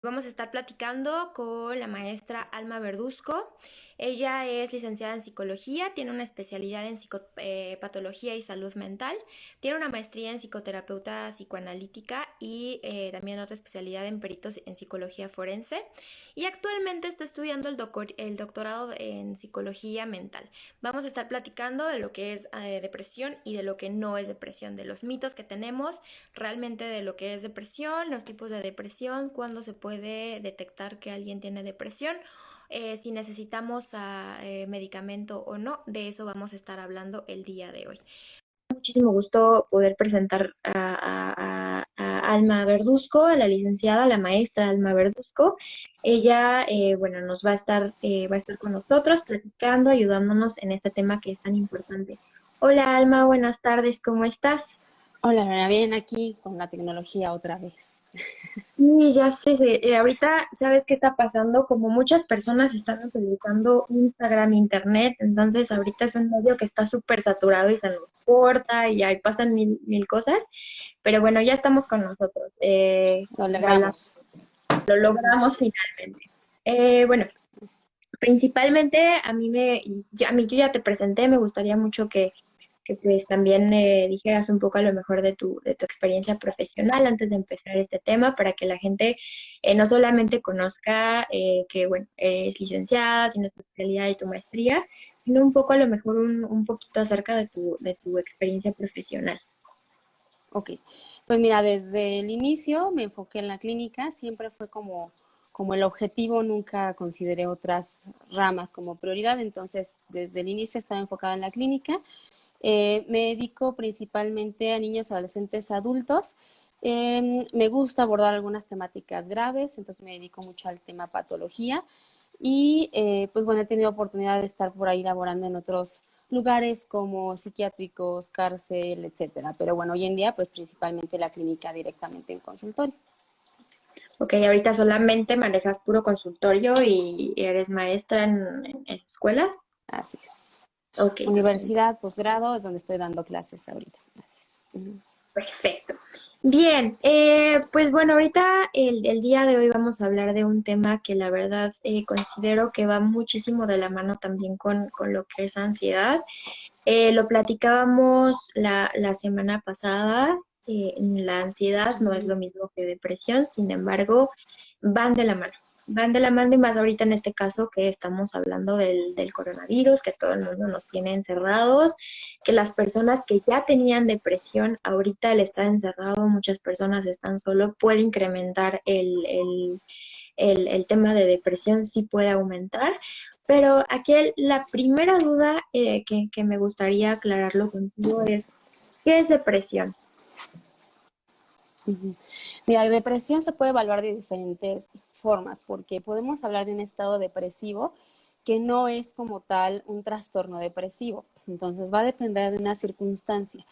Vamos a estar platicando con la maestra Alma Verduzco. Ella es licenciada en psicología, tiene una especialidad en psicopatología y salud mental, tiene una maestría en psicoterapeuta psicoanalítica y también otra especialidad en peritos en psicología forense y actualmente está estudiando el doctorado en psicología mental. Vamos a estar platicando de lo que es depresión y de lo que no es depresión, de los mitos que tenemos realmente de lo que es depresión, los tipos de depresión, cuándo se puede detectar que alguien tiene depresión, si necesitamos medicamento o no, de eso vamos a estar hablando el día de hoy. Muchísimo gusto poder presentar a Alma Verduzco, a la licenciada, la maestra Alma Verduzco. Ella, bueno, va a estar con nosotros platicando, ayudándonos en este tema que es tan importante. Hola Alma, buenas tardes, ¿cómo estás? Hola, Lorena, bien aquí con la tecnología otra vez. Sí, ya sé, ahorita sabes qué está pasando, como muchas personas están utilizando Instagram, Internet, entonces ahorita es un medio que está súper saturado y se nos corta y ahí pasan mil cosas, pero bueno, ya estamos con nosotros, Lo igual logramos. lo Ujú. logramos finalmente. Bueno, principalmente a mí yo ya te presenté, me gustaría mucho que pues también dijeras un poco a lo mejor de tu experiencia profesional antes de empezar este tema para que la gente no solamente conozca que, bueno, eres licenciada, tienes tu especialidad y tu maestría, sino un poco a lo mejor un poquito acerca de tu experiencia profesional. Ok, pues mira, desde el inicio me enfoqué en la clínica, siempre fue como el objetivo, nunca consideré otras ramas como prioridad, entonces desde el inicio estaba enfocada en la clínica. Me dedico principalmente a niños, adolescentes, adultos. Me gusta abordar algunas temáticas graves, entonces me dedico mucho al tema patología y pues bueno, he tenido oportunidad de estar por ahí laborando en otros lugares como psiquiátricos, cárcel, etcétera. Pero bueno, hoy en día pues principalmente la clínica directamente en consultorio. Ok, ahorita solamente manejas puro consultorio y eres maestra en escuelas. Así es. Ok, Universidad, posgrado, es donde estoy dando clases ahorita. Así es. Ujú. perfecto. Bien, pues bueno, ahorita el día de hoy vamos a hablar de un tema que la verdad considero que va muchísimo de la mano también con lo que es ansiedad. Lo platicábamos la semana pasada, la ansiedad no es lo mismo que depresión, sin embargo, van de la mano. Van de la mano y más ahorita en este caso que estamos hablando del coronavirus, que todo el mundo nos tiene encerrados, que las personas que ya tenían depresión, ahorita al estar encerrado, muchas personas están solo, puede incrementar el tema de depresión, sí puede aumentar. Pero aquí la primera duda que me gustaría aclararlo contigo es, ¿qué es depresión? Ujú. Mira, depresión se puede evaluar de diferentes formas, porque podemos hablar de un estado depresivo que no es como tal un trastorno depresivo. Entonces va a depender de una circunstancia.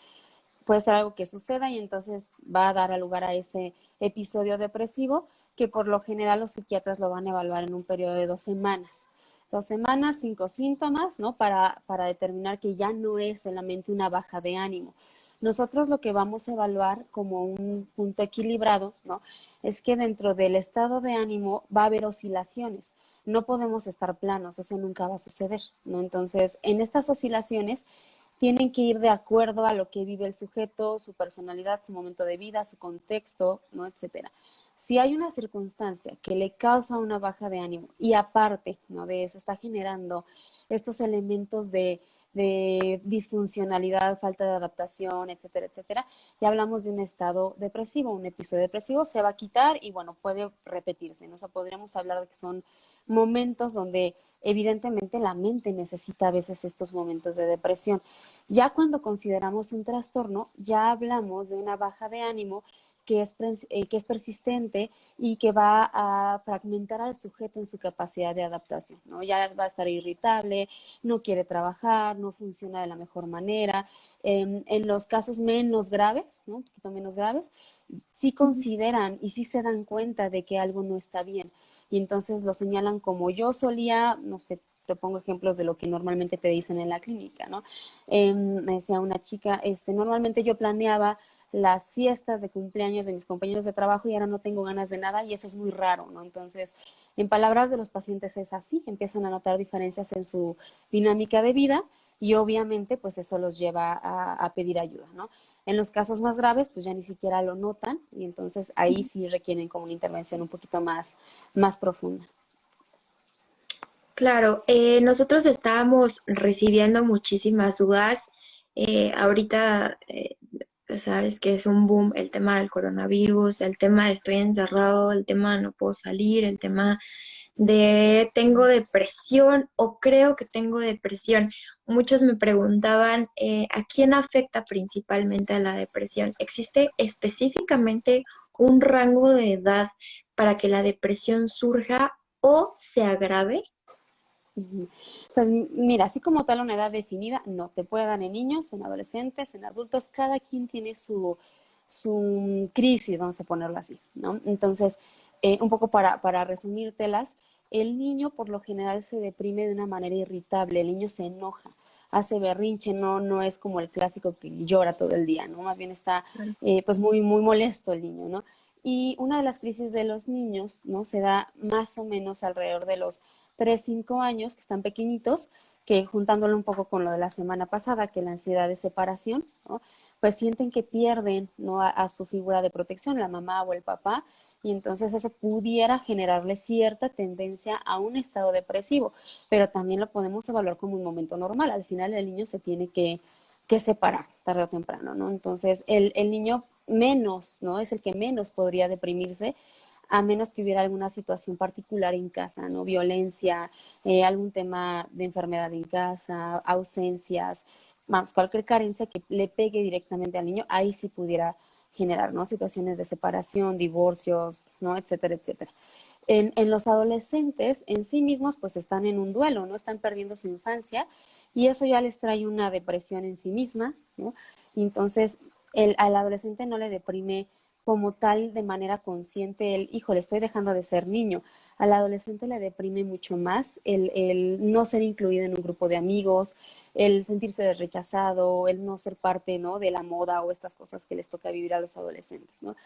Puede ser algo que suceda y entonces va a dar lugar a ese episodio depresivo que por lo general los psiquiatras lo van a evaluar en un periodo de 2 semanas. 2 semanas, 5 síntomas, ¿no? Para determinar que ya no es solamente una baja de ánimo. Nosotros lo que vamos a evaluar como un punto equilibrado, ¿no? Es que dentro del estado de ánimo va a haber oscilaciones. No podemos estar planos, eso nunca va a suceder, ¿no? Entonces, en estas oscilaciones tienen que ir de acuerdo a lo que vive el sujeto, su personalidad, su momento de vida, su contexto, ¿no? Etcétera. Si hay una circunstancia que le causa una baja de ánimo y aparte, ¿no? De eso está generando estos elementos de disfuncionalidad, falta de adaptación, etcétera, etcétera, ya hablamos de un estado depresivo, un episodio depresivo se va a quitar y bueno, puede repetirse, ¿no? O sea, podríamos hablar de que son momentos donde evidentemente la mente necesita a veces estos momentos de depresión. Ya cuando consideramos un trastorno, ya hablamos de una baja de ánimo que es persistente y que va a fragmentar al sujeto en su capacidad de adaptación, ¿no? Ya va a estar irritable, no quiere trabajar, no funciona de la mejor manera. En los casos menos graves, ¿no? Un poquito menos graves, sí consideran y sí se dan cuenta de que algo no está bien. Y entonces lo señalan como yo solía, no sé, te pongo ejemplos de lo que normalmente te dicen en la clínica, ¿no? Me decía una chica, normalmente yo planeaba las fiestas de cumpleaños de mis compañeros de trabajo y ahora no tengo ganas de nada y eso es muy raro, ¿no? Entonces, en palabras de los pacientes es así, empiezan a notar diferencias en su dinámica de vida y obviamente pues eso los lleva a pedir ayuda, ¿no? En los casos más graves pues ya ni siquiera lo notan y entonces ahí sí requieren como una intervención un poquito más profunda. Claro, nosotros estábamos recibiendo muchísimas dudas. Ahorita sabes que es un boom el tema del coronavirus, el tema de estoy encerrado, el tema de no puedo salir, el tema de tengo depresión o creo que tengo depresión. Muchos me preguntaban ¿a quién afecta principalmente a la depresión? ¿Existe específicamente un rango de edad para que la depresión surja o se agrave? Ujú. Pues mira, así como tal una edad definida, no, te puede dar en niños, en adolescentes, en adultos, cada quien tiene su crisis, vamos a ponerlo así, ¿no? Entonces, un poco para resumírtelas, el niño por lo general se deprime de una manera irritable, el niño se enoja, hace berrinche, no es como el clásico que llora todo el día, ¿no? Más bien está pues muy molesto el niño, ¿no? Y una de las crisis de los niños, ¿no? Se da más o menos alrededor de los 3 5 años, que están pequeñitos, que juntándolo un poco con lo de la semana pasada, que la ansiedad de separación, ¿no? Pues sienten que pierden, ¿no? a su figura de protección, la mamá o el papá, y entonces eso pudiera generarle cierta tendencia a un estado depresivo, pero también lo podemos evaluar como un momento normal. Al final el niño se tiene que separar tarde o temprano, ¿no? Entonces el niño menos, ¿no? Es el que menos podría deprimirse a menos que hubiera alguna situación particular en casa, ¿no? Violencia, algún tema de enfermedad en casa, ausencias, vamos, cualquier carencia que le pegue directamente al niño, ahí sí pudiera generar, ¿no? Situaciones de separación, divorcios, ¿no? Etcétera, etcétera. En los adolescentes en sí mismos pues están en un duelo, ¿no? Están perdiendo su infancia y eso ya les trae una depresión en sí misma, ¿no? Y entonces al adolescente no le deprime como tal de manera consciente el, híjole, estoy dejando de ser niño. Al adolescente le deprime mucho más el no ser incluido en un grupo de amigos, el sentirse rechazado, el no ser parte, ¿no? de la moda o estas cosas que les toca vivir a los adolescentes, ¿no?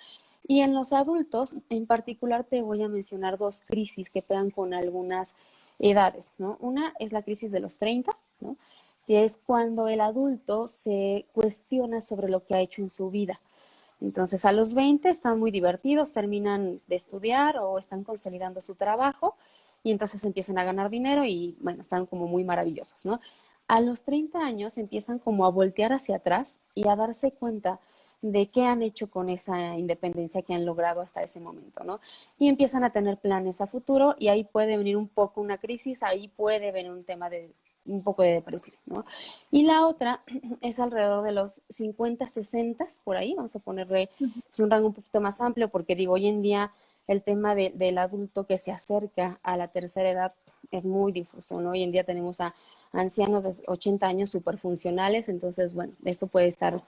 Y en los adultos, en particular, te voy a mencionar dos crisis que pegan con algunas edades, ¿no? Una es la crisis de los 30, ¿no? Que es cuando el adulto se cuestiona sobre lo que ha hecho en su vida. Entonces, a los 20 están muy divertidos, terminan de estudiar o están consolidando su trabajo y entonces empiezan a ganar dinero y, bueno, están como muy maravillosos, ¿no? A los 30 años empiezan como a voltear hacia atrás y a darse cuenta de qué han hecho con esa independencia que han logrado hasta ese momento, ¿no? Y empiezan a tener planes a futuro y ahí puede venir un poco una crisis, ahí puede venir un tema de un poco de depresión, ¿no? Y la otra es alrededor de los 50, 60, por ahí, vamos a ponerle pues, un rango un poquito más amplio, porque digo, hoy en día el tema del adulto que se acerca a la tercera edad es muy difuso, ¿no? Hoy en día tenemos a ancianos de 80 años superfuncionales, entonces, bueno, esto puede estar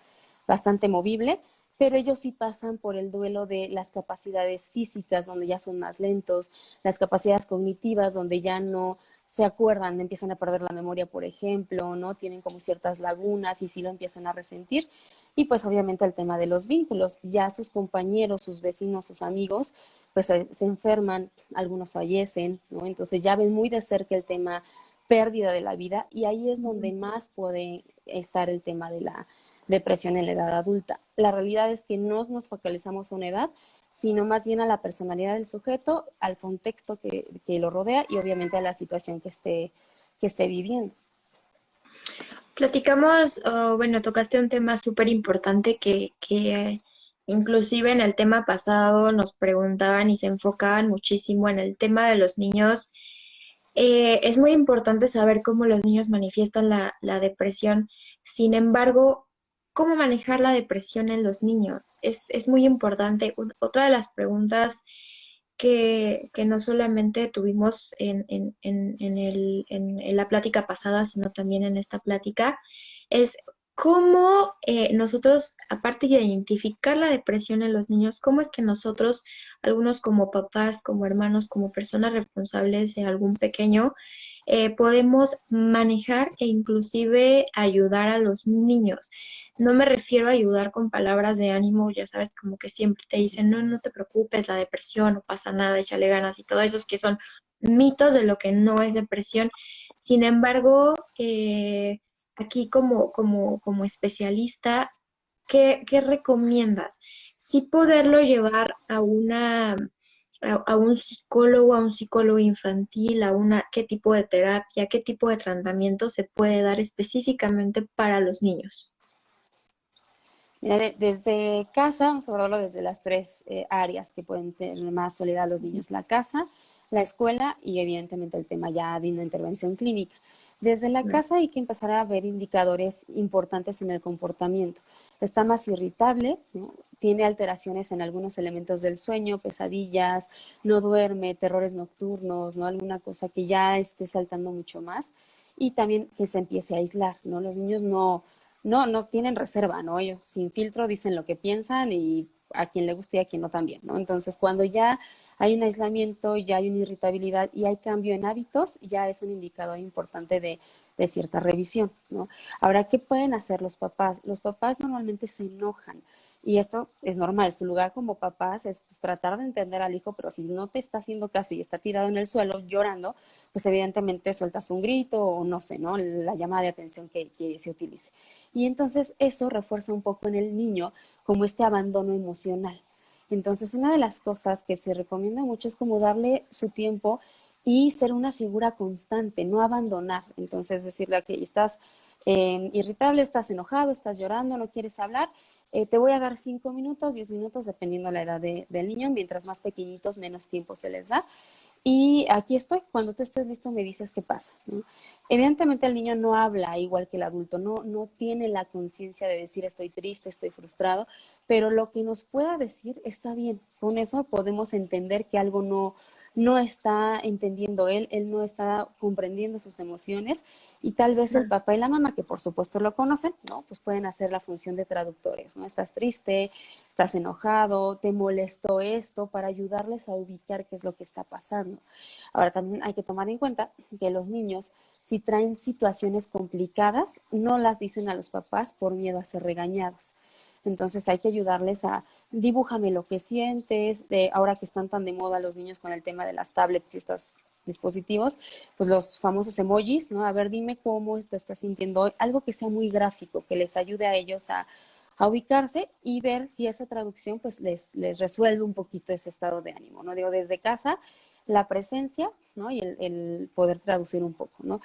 bastante movible, pero ellos sí pasan por el duelo de las capacidades físicas, donde ya son más lentos, las capacidades cognitivas, donde ya no se acuerdan, empiezan a perder la memoria, por ejemplo, ¿no? Tienen como ciertas lagunas y sí lo empiezan a resentir. Y pues obviamente el tema de los vínculos, ya sus compañeros, sus vecinos, sus amigos, pues se enferman, algunos fallecen, ¿no? Entonces ya ven muy de cerca el tema pérdida de la vida y ahí es donde más puede estar el tema de la depresión en la edad adulta. La realidad es que no nos focalizamos a una edad, sino más bien a la personalidad del sujeto, al contexto que lo rodea y obviamente a la situación que esté viviendo. Platicamos, bueno, tocaste un tema súper importante que inclusive en el tema pasado nos preguntaban y se enfocaban muchísimo en el tema de los niños. Es muy importante saber cómo los niños manifiestan la depresión. Sin embargo, ¿cómo manejar la depresión en los niños? Es muy importante. Otra de las preguntas que no solamente tuvimos en la plática pasada, sino también en esta plática, es cómo nosotros, aparte de identificar la depresión en los niños, cómo es que nosotros, algunos como papás, como hermanos, como personas responsables de algún pequeño, podemos manejar e inclusive ayudar a los niños. No me refiero a ayudar con palabras de ánimo, ya sabes, como que siempre te dicen, no, no te preocupes, la depresión, no pasa nada, échale ganas y todo esos que son mitos de lo que no es depresión. Sin embargo, aquí como especialista, ¿qué recomiendas? Sí poderlo llevar a a un psicólogo infantil, qué tipo de terapia, qué tipo de tratamiento se puede dar específicamente para los niños. Mira, desde casa, vamos a abordarlo desde las tres áreas que pueden tener más soledad los niños: la casa, la escuela y evidentemente el tema ya de una intervención clínica. Desde la casa hay que empezar a ver indicadores importantes en el comportamiento. Está más irritable, ¿no? Tiene alteraciones en algunos elementos del sueño, pesadillas, no duerme, terrores nocturnos, ¿no? Alguna cosa que ya esté saltando mucho más. Y también que se empiece a aislar, ¿no? Los niños no tienen reserva, ¿no? Ellos sin filtro dicen lo que piensan y a quien le guste y a quien no también, ¿no? Entonces, cuando ya hay un aislamiento, ya hay una irritabilidad y hay cambio en hábitos, ya es un indicador importante de cierta revisión, ¿no? Ahora, ¿qué pueden hacer los papás? Los papás normalmente se enojan y esto es normal. Su lugar como papás es pues, tratar de entender al hijo, pero si no te está haciendo caso y está tirado en el suelo llorando, pues evidentemente sueltas un grito o no sé, ¿no? La llamada de atención que se utilice. Y entonces eso refuerza un poco en el niño como este abandono emocional. Entonces, una de las cosas que se recomienda mucho es como darle su tiempo y ser una figura constante, no abandonar. Entonces, decirle que estás irritable, estás enojado, estás llorando, no quieres hablar, te voy a dar 5 minutos, 10 minutos, dependiendo la edad del niño. Mientras más pequeñitos, menos tiempo se les da. Y aquí estoy, cuando tú estés listo me dices qué pasa, ¿no? Evidentemente el niño no habla igual que el adulto, no tiene la conciencia de decir estoy triste, estoy frustrado, pero lo que nos pueda decir está bien. Con eso podemos entender que algo no está entendiendo él no está comprendiendo sus emociones y tal vez el papá y la mamá, que por supuesto lo conocen, ¿no? Pues pueden hacer la función de traductores, ¿no? Estás triste, estás enojado, te molestó esto, para ayudarles a ubicar qué es lo que está pasando. Ahora también hay que tomar en cuenta que los niños, si traen situaciones complicadas, no las dicen a los papás por miedo a ser regañados. Entonces hay que ayudarles a dibújame lo que sientes, ahora que están tan de moda los niños con el tema de las tablets y estos dispositivos, pues los famosos emojis, ¿no? A ver, dime cómo te estás sintiendo hoy, algo que sea muy gráfico, que les ayude a ellos a ubicarse y ver si esa traducción pues les resuelve un poquito ese estado de ánimo, ¿no? Digo, desde casa, la presencia, ¿no? Y el poder traducir un poco, ¿no?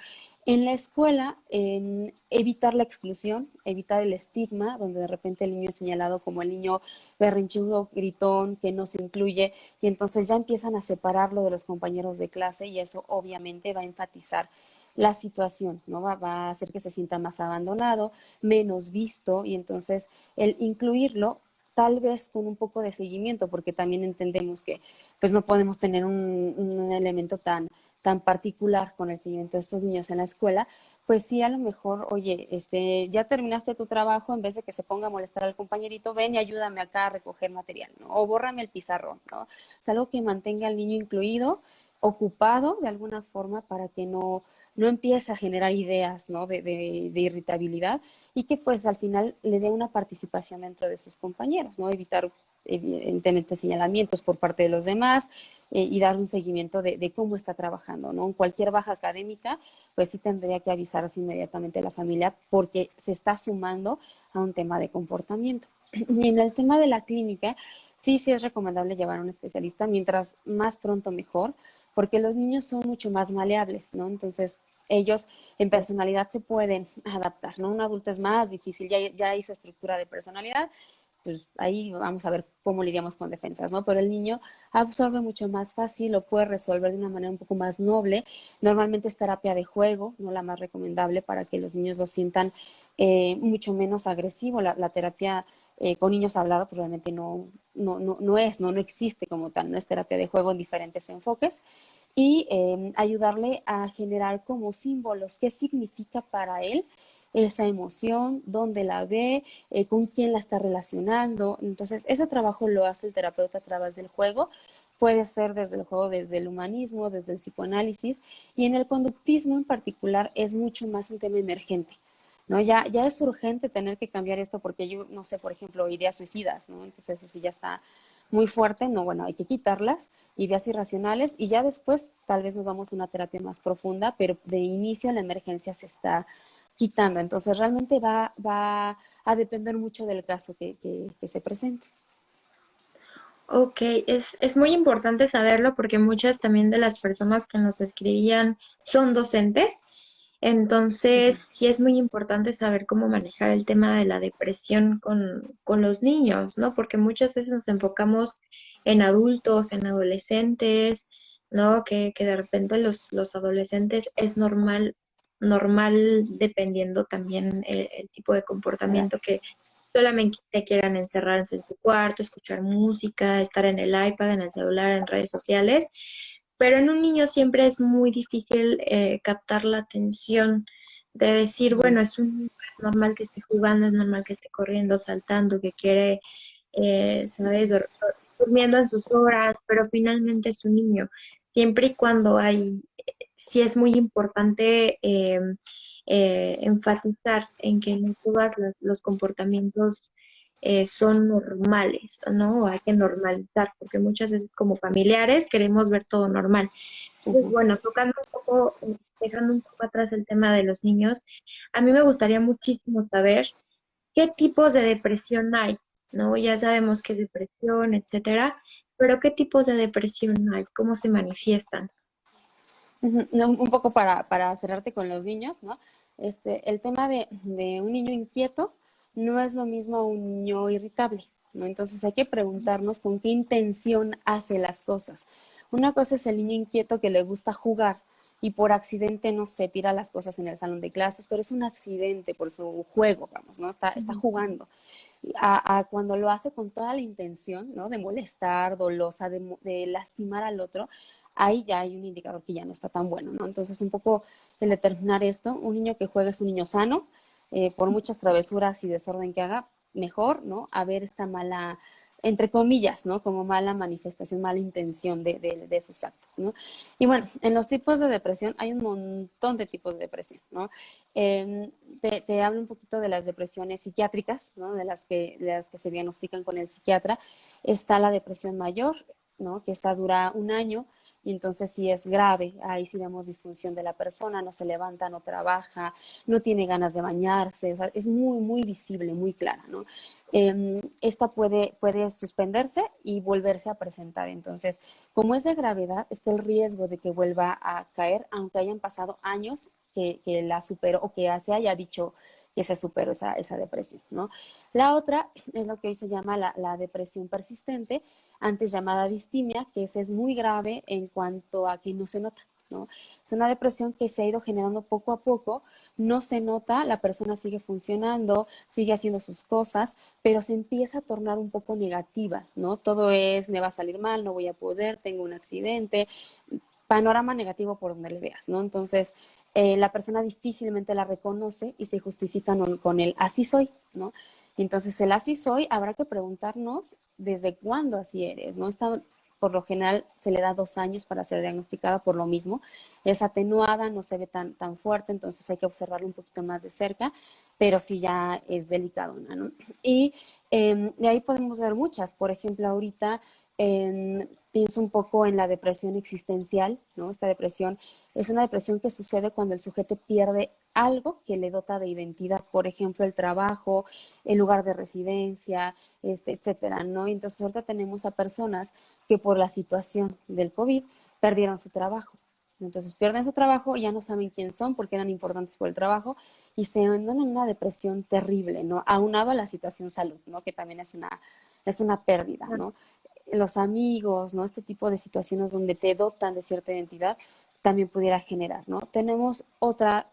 En la escuela, en evitar la exclusión, evitar el estigma, donde de repente el niño es señalado como el niño berrinchudo, gritón, que no se incluye, y entonces ya empiezan a separarlo de los compañeros de clase y eso obviamente va a enfatizar la situación, ¿no? Va a hacer que se sienta más abandonado, menos visto, y entonces el incluirlo tal vez con un poco de seguimiento, porque también entendemos que pues no podemos tener un elemento tan particular con el seguimiento de estos niños en la escuela, pues sí, a lo mejor, oye, ya terminaste tu trabajo, en vez de que se ponga a molestar al compañerito, ven y ayúdame acá a recoger material, ¿no? O bórrame el pizarrón, ¿no? Es algo que mantenga al niño incluido, ocupado de alguna forma para que no empiece a generar ideas, ¿no? de irritabilidad y que pues al final le dé una participación dentro de sus compañeros, ¿no? Evitar evidentemente señalamientos por parte de los demás y dar un seguimiento de cómo está trabajando, ¿no? En cualquier baja académica, pues sí tendría que avisarse inmediatamente a la familia porque se está sumando a un tema de comportamiento. Y en el tema de la clínica, sí es recomendable llevar a un especialista, mientras más pronto mejor, porque los niños son mucho más maleables, ¿no? Entonces, ellos en personalidad se pueden adaptar, ¿no? Un adulto es más difícil, ya hizo estructura de personalidad, pues ahí vamos a ver cómo lidiamos con defensas, ¿no? Pero el niño absorbe mucho más fácil, lo puede resolver de una manera un poco más noble. Normalmente es terapia de juego, no la más recomendable para que los niños lo sientan mucho menos agresivo. La terapia con niños hablados, pues realmente no existe como tal, no es terapia de juego en diferentes enfoques y ayudarle a generar como símbolos qué significa para él esa emoción, dónde la ve, con quién la está relacionando. Entonces, ese trabajo lo hace el terapeuta a través del juego puede ser desde el juego, desde el humanismo, desde el psicoanálisis, y en el conductismo en particular es mucho más un tema emergente, ¿no? Ya es urgente tener que cambiar esto porque yo, no sé, por ejemplo, ideas suicidas, ¿no? Entonces eso sí ya está muy fuerte, no, bueno, hay que quitarlas, ideas irracionales, y ya después tal vez nos vamos a una terapia más profunda, pero de inicio la emergencia se está quitando. Entonces realmente va a depender mucho del caso que se presente. Ok, es muy importante saberlo porque muchas también de las personas que nos escribían son docentes. Entonces, Ujú. sí es muy importante saber cómo manejar el tema de la depresión con los niños, ¿no? Porque muchas veces nos enfocamos en adultos, en adolescentes, ¿no? Que de repente los adolescentes es normal dependiendo también el tipo de Claro. comportamiento que solamente quieran encerrarse en su cuarto, escuchar música, estar en el iPad, en el celular, en redes sociales. Pero en un niño siempre es muy difícil captar la atención de decir, Ujú. bueno, es normal que esté jugando, es normal que esté corriendo, saltando, que quiere, ¿sabes? Durmiendo en sus horas, pero finalmente es un niño. Siempre y cuando sí es muy importante enfatizar en que no todos los comportamientos son normales, ¿no? Hay que normalizar, porque muchas veces como familiares queremos ver todo normal. Entonces, Ujú. bueno, tocando un poco, dejando un poco atrás el tema de los niños, a mí me gustaría muchísimo saber qué tipos de depresión hay, ¿no? Ya sabemos qué es depresión, etcétera, pero qué tipos de depresión hay, cómo se manifiestan. Ujú. No, un poco para cerrarte con los niños, ¿no? El tema de un niño inquieto no es lo mismo a un niño irritable, ¿no? Entonces hay que preguntarnos con qué intención hace las cosas. Una cosa es el niño inquieto que le gusta jugar y por accidente, no sé, tira las cosas en el salón de clases, pero es un accidente por su juego, vamos, ¿no? Está Ujú. jugando. A cuando lo hace con toda la intención, ¿no? De molestar, dolosa, de lastimar al otro, ahí ya hay un indicador que ya no está tan bueno, ¿no? Entonces, un poco el determinar esto, un niño que juega es un niño sano, por muchas travesuras y desorden que haga, mejor, ¿no? A ver esta mala, entre comillas, ¿no? Como mala manifestación, mala intención de sus actos, ¿no? Y bueno, en los tipos de depresión hay un montón de tipos de depresión, ¿no? Eh, te hablo un poquito de las depresiones psiquiátricas, ¿no? De las que se diagnostican con el psiquiatra. Está la depresión mayor, ¿no? Que esta dura un año, y entonces sí es grave. Ahí sí vemos disfunción de la persona, no se levanta, no trabaja, no tiene ganas de bañarse, o sea, es muy, muy visible, muy clara, ¿no? Esta puede suspenderse y volverse a presentar. Entonces, como es de gravedad, está el riesgo de que vuelva a caer, aunque hayan pasado años que la superó o que se haya dicho que se superó esa depresión, ¿no? La otra es lo que hoy se llama la depresión persistente, antes llamada distimia, que esa es muy grave en cuanto a que no se nota, ¿no? Es una depresión que se ha ido generando poco a poco, no se nota, la persona sigue funcionando, sigue haciendo sus cosas, pero se empieza a tornar un poco negativa, ¿no? Todo es, me va a salir mal, no voy a poder, tengo un accidente, panorama negativo por donde le veas, ¿no? Entonces, la persona difícilmente la reconoce y se justifica con el así soy, ¿no? Y entonces el así soy, habrá que preguntarnos desde cuándo así eres, ¿no? Por lo general se le da 2 años para ser diagnosticada por lo mismo. Es atenuada, no se ve tan fuerte, entonces hay que observarlo un poquito más de cerca, pero sí ya es delicado, ¿no? Y de ahí podemos ver muchas. Por ejemplo, ahorita pienso un poco en la depresión existencial, ¿no? Esta depresión es una depresión que sucede cuando el sujeto pierde algo que le dota de identidad, por ejemplo, el trabajo, el lugar de residencia, etcétera, ¿no? Entonces ahorita tenemos a personas que por la situación del COVID perdieron su trabajo. Entonces pierden su trabajo, ya no saben quién son porque eran importantes por el trabajo y se hunden en una depresión terrible, ¿no? Aunado a la situación salud, ¿no? Que también es una pérdida, ¿no? Los amigos, ¿no? Este tipo de situaciones donde te dotan de cierta identidad también pudiera generar, ¿no? Tenemos otra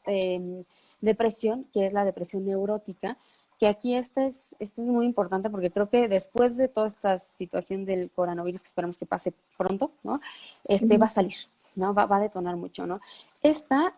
depresión, que es la depresión neurótica, que aquí este es muy importante porque creo que después de toda esta situación del coronavirus, que esperamos que pase pronto, ¿no? Va Ujú. a salir, ¿no? Va a detonar mucho, ¿no? Esta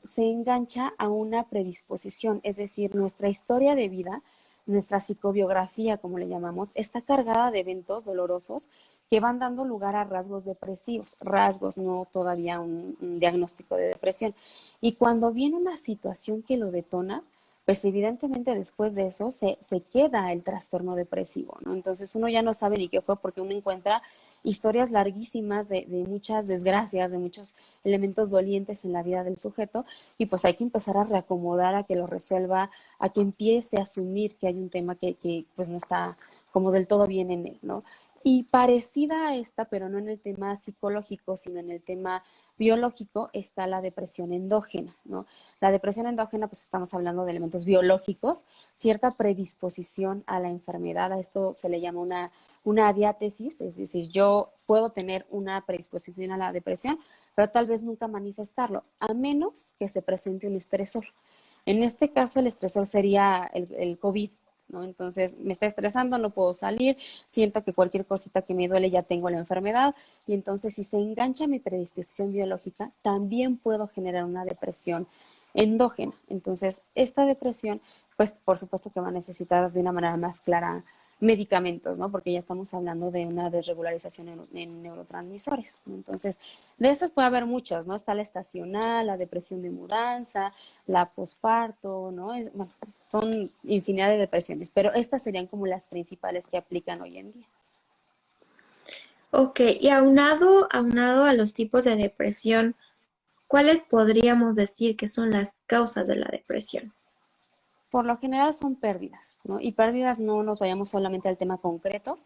se engancha a una predisposición, es decir, nuestra historia de vida, nuestra psicobiografía, como le llamamos, está cargada de eventos dolorosos que van dando lugar a rasgos depresivos, rasgos, no todavía un diagnóstico de depresión. Y cuando viene una situación que lo detona, pues evidentemente después de eso se queda el trastorno depresivo, ¿no? Entonces uno ya no sabe ni qué fue porque uno encuentra historias larguísimas de muchas desgracias, de muchos elementos dolientes en la vida del sujeto, y pues hay que empezar a reacomodar, a que lo resuelva, a que empiece a asumir que hay un tema que pues no está como del todo bien en él, ¿no? Y parecida a esta, pero no en el tema psicológico, sino en el tema biológico, está la depresión endógena, ¿no? La depresión endógena, pues estamos hablando de elementos biológicos, cierta predisposición a la enfermedad, a esto se le llama una adiátesis, es decir, yo puedo tener una predisposición a la depresión, pero tal vez nunca manifestarlo, a menos que se presente un estresor. En este caso, el estresor sería el COVID, ¿no? Entonces, me está estresando, no puedo salir, siento que cualquier cosita que me duele ya tengo la enfermedad, y entonces si se engancha mi predisposición biológica, también puedo generar una depresión endógena. Entonces, esta depresión, pues por supuesto que va a necesitar de una manera más clara medicamentos, ¿no? Porque ya estamos hablando de una desregularización en neurotransmisores, ¿no? Entonces, de esas puede haber muchas, ¿no? Está la estacional, la depresión de mudanza, la posparto, ¿no? Bueno, son infinidad de depresiones, pero estas serían como las principales que aplican hoy en día. Ok, y aunado a los tipos de depresión, ¿cuáles podríamos decir que son las causas de la depresión? Por lo general son pérdidas, ¿no? Y pérdidas no nos vayamos solamente al tema concreto,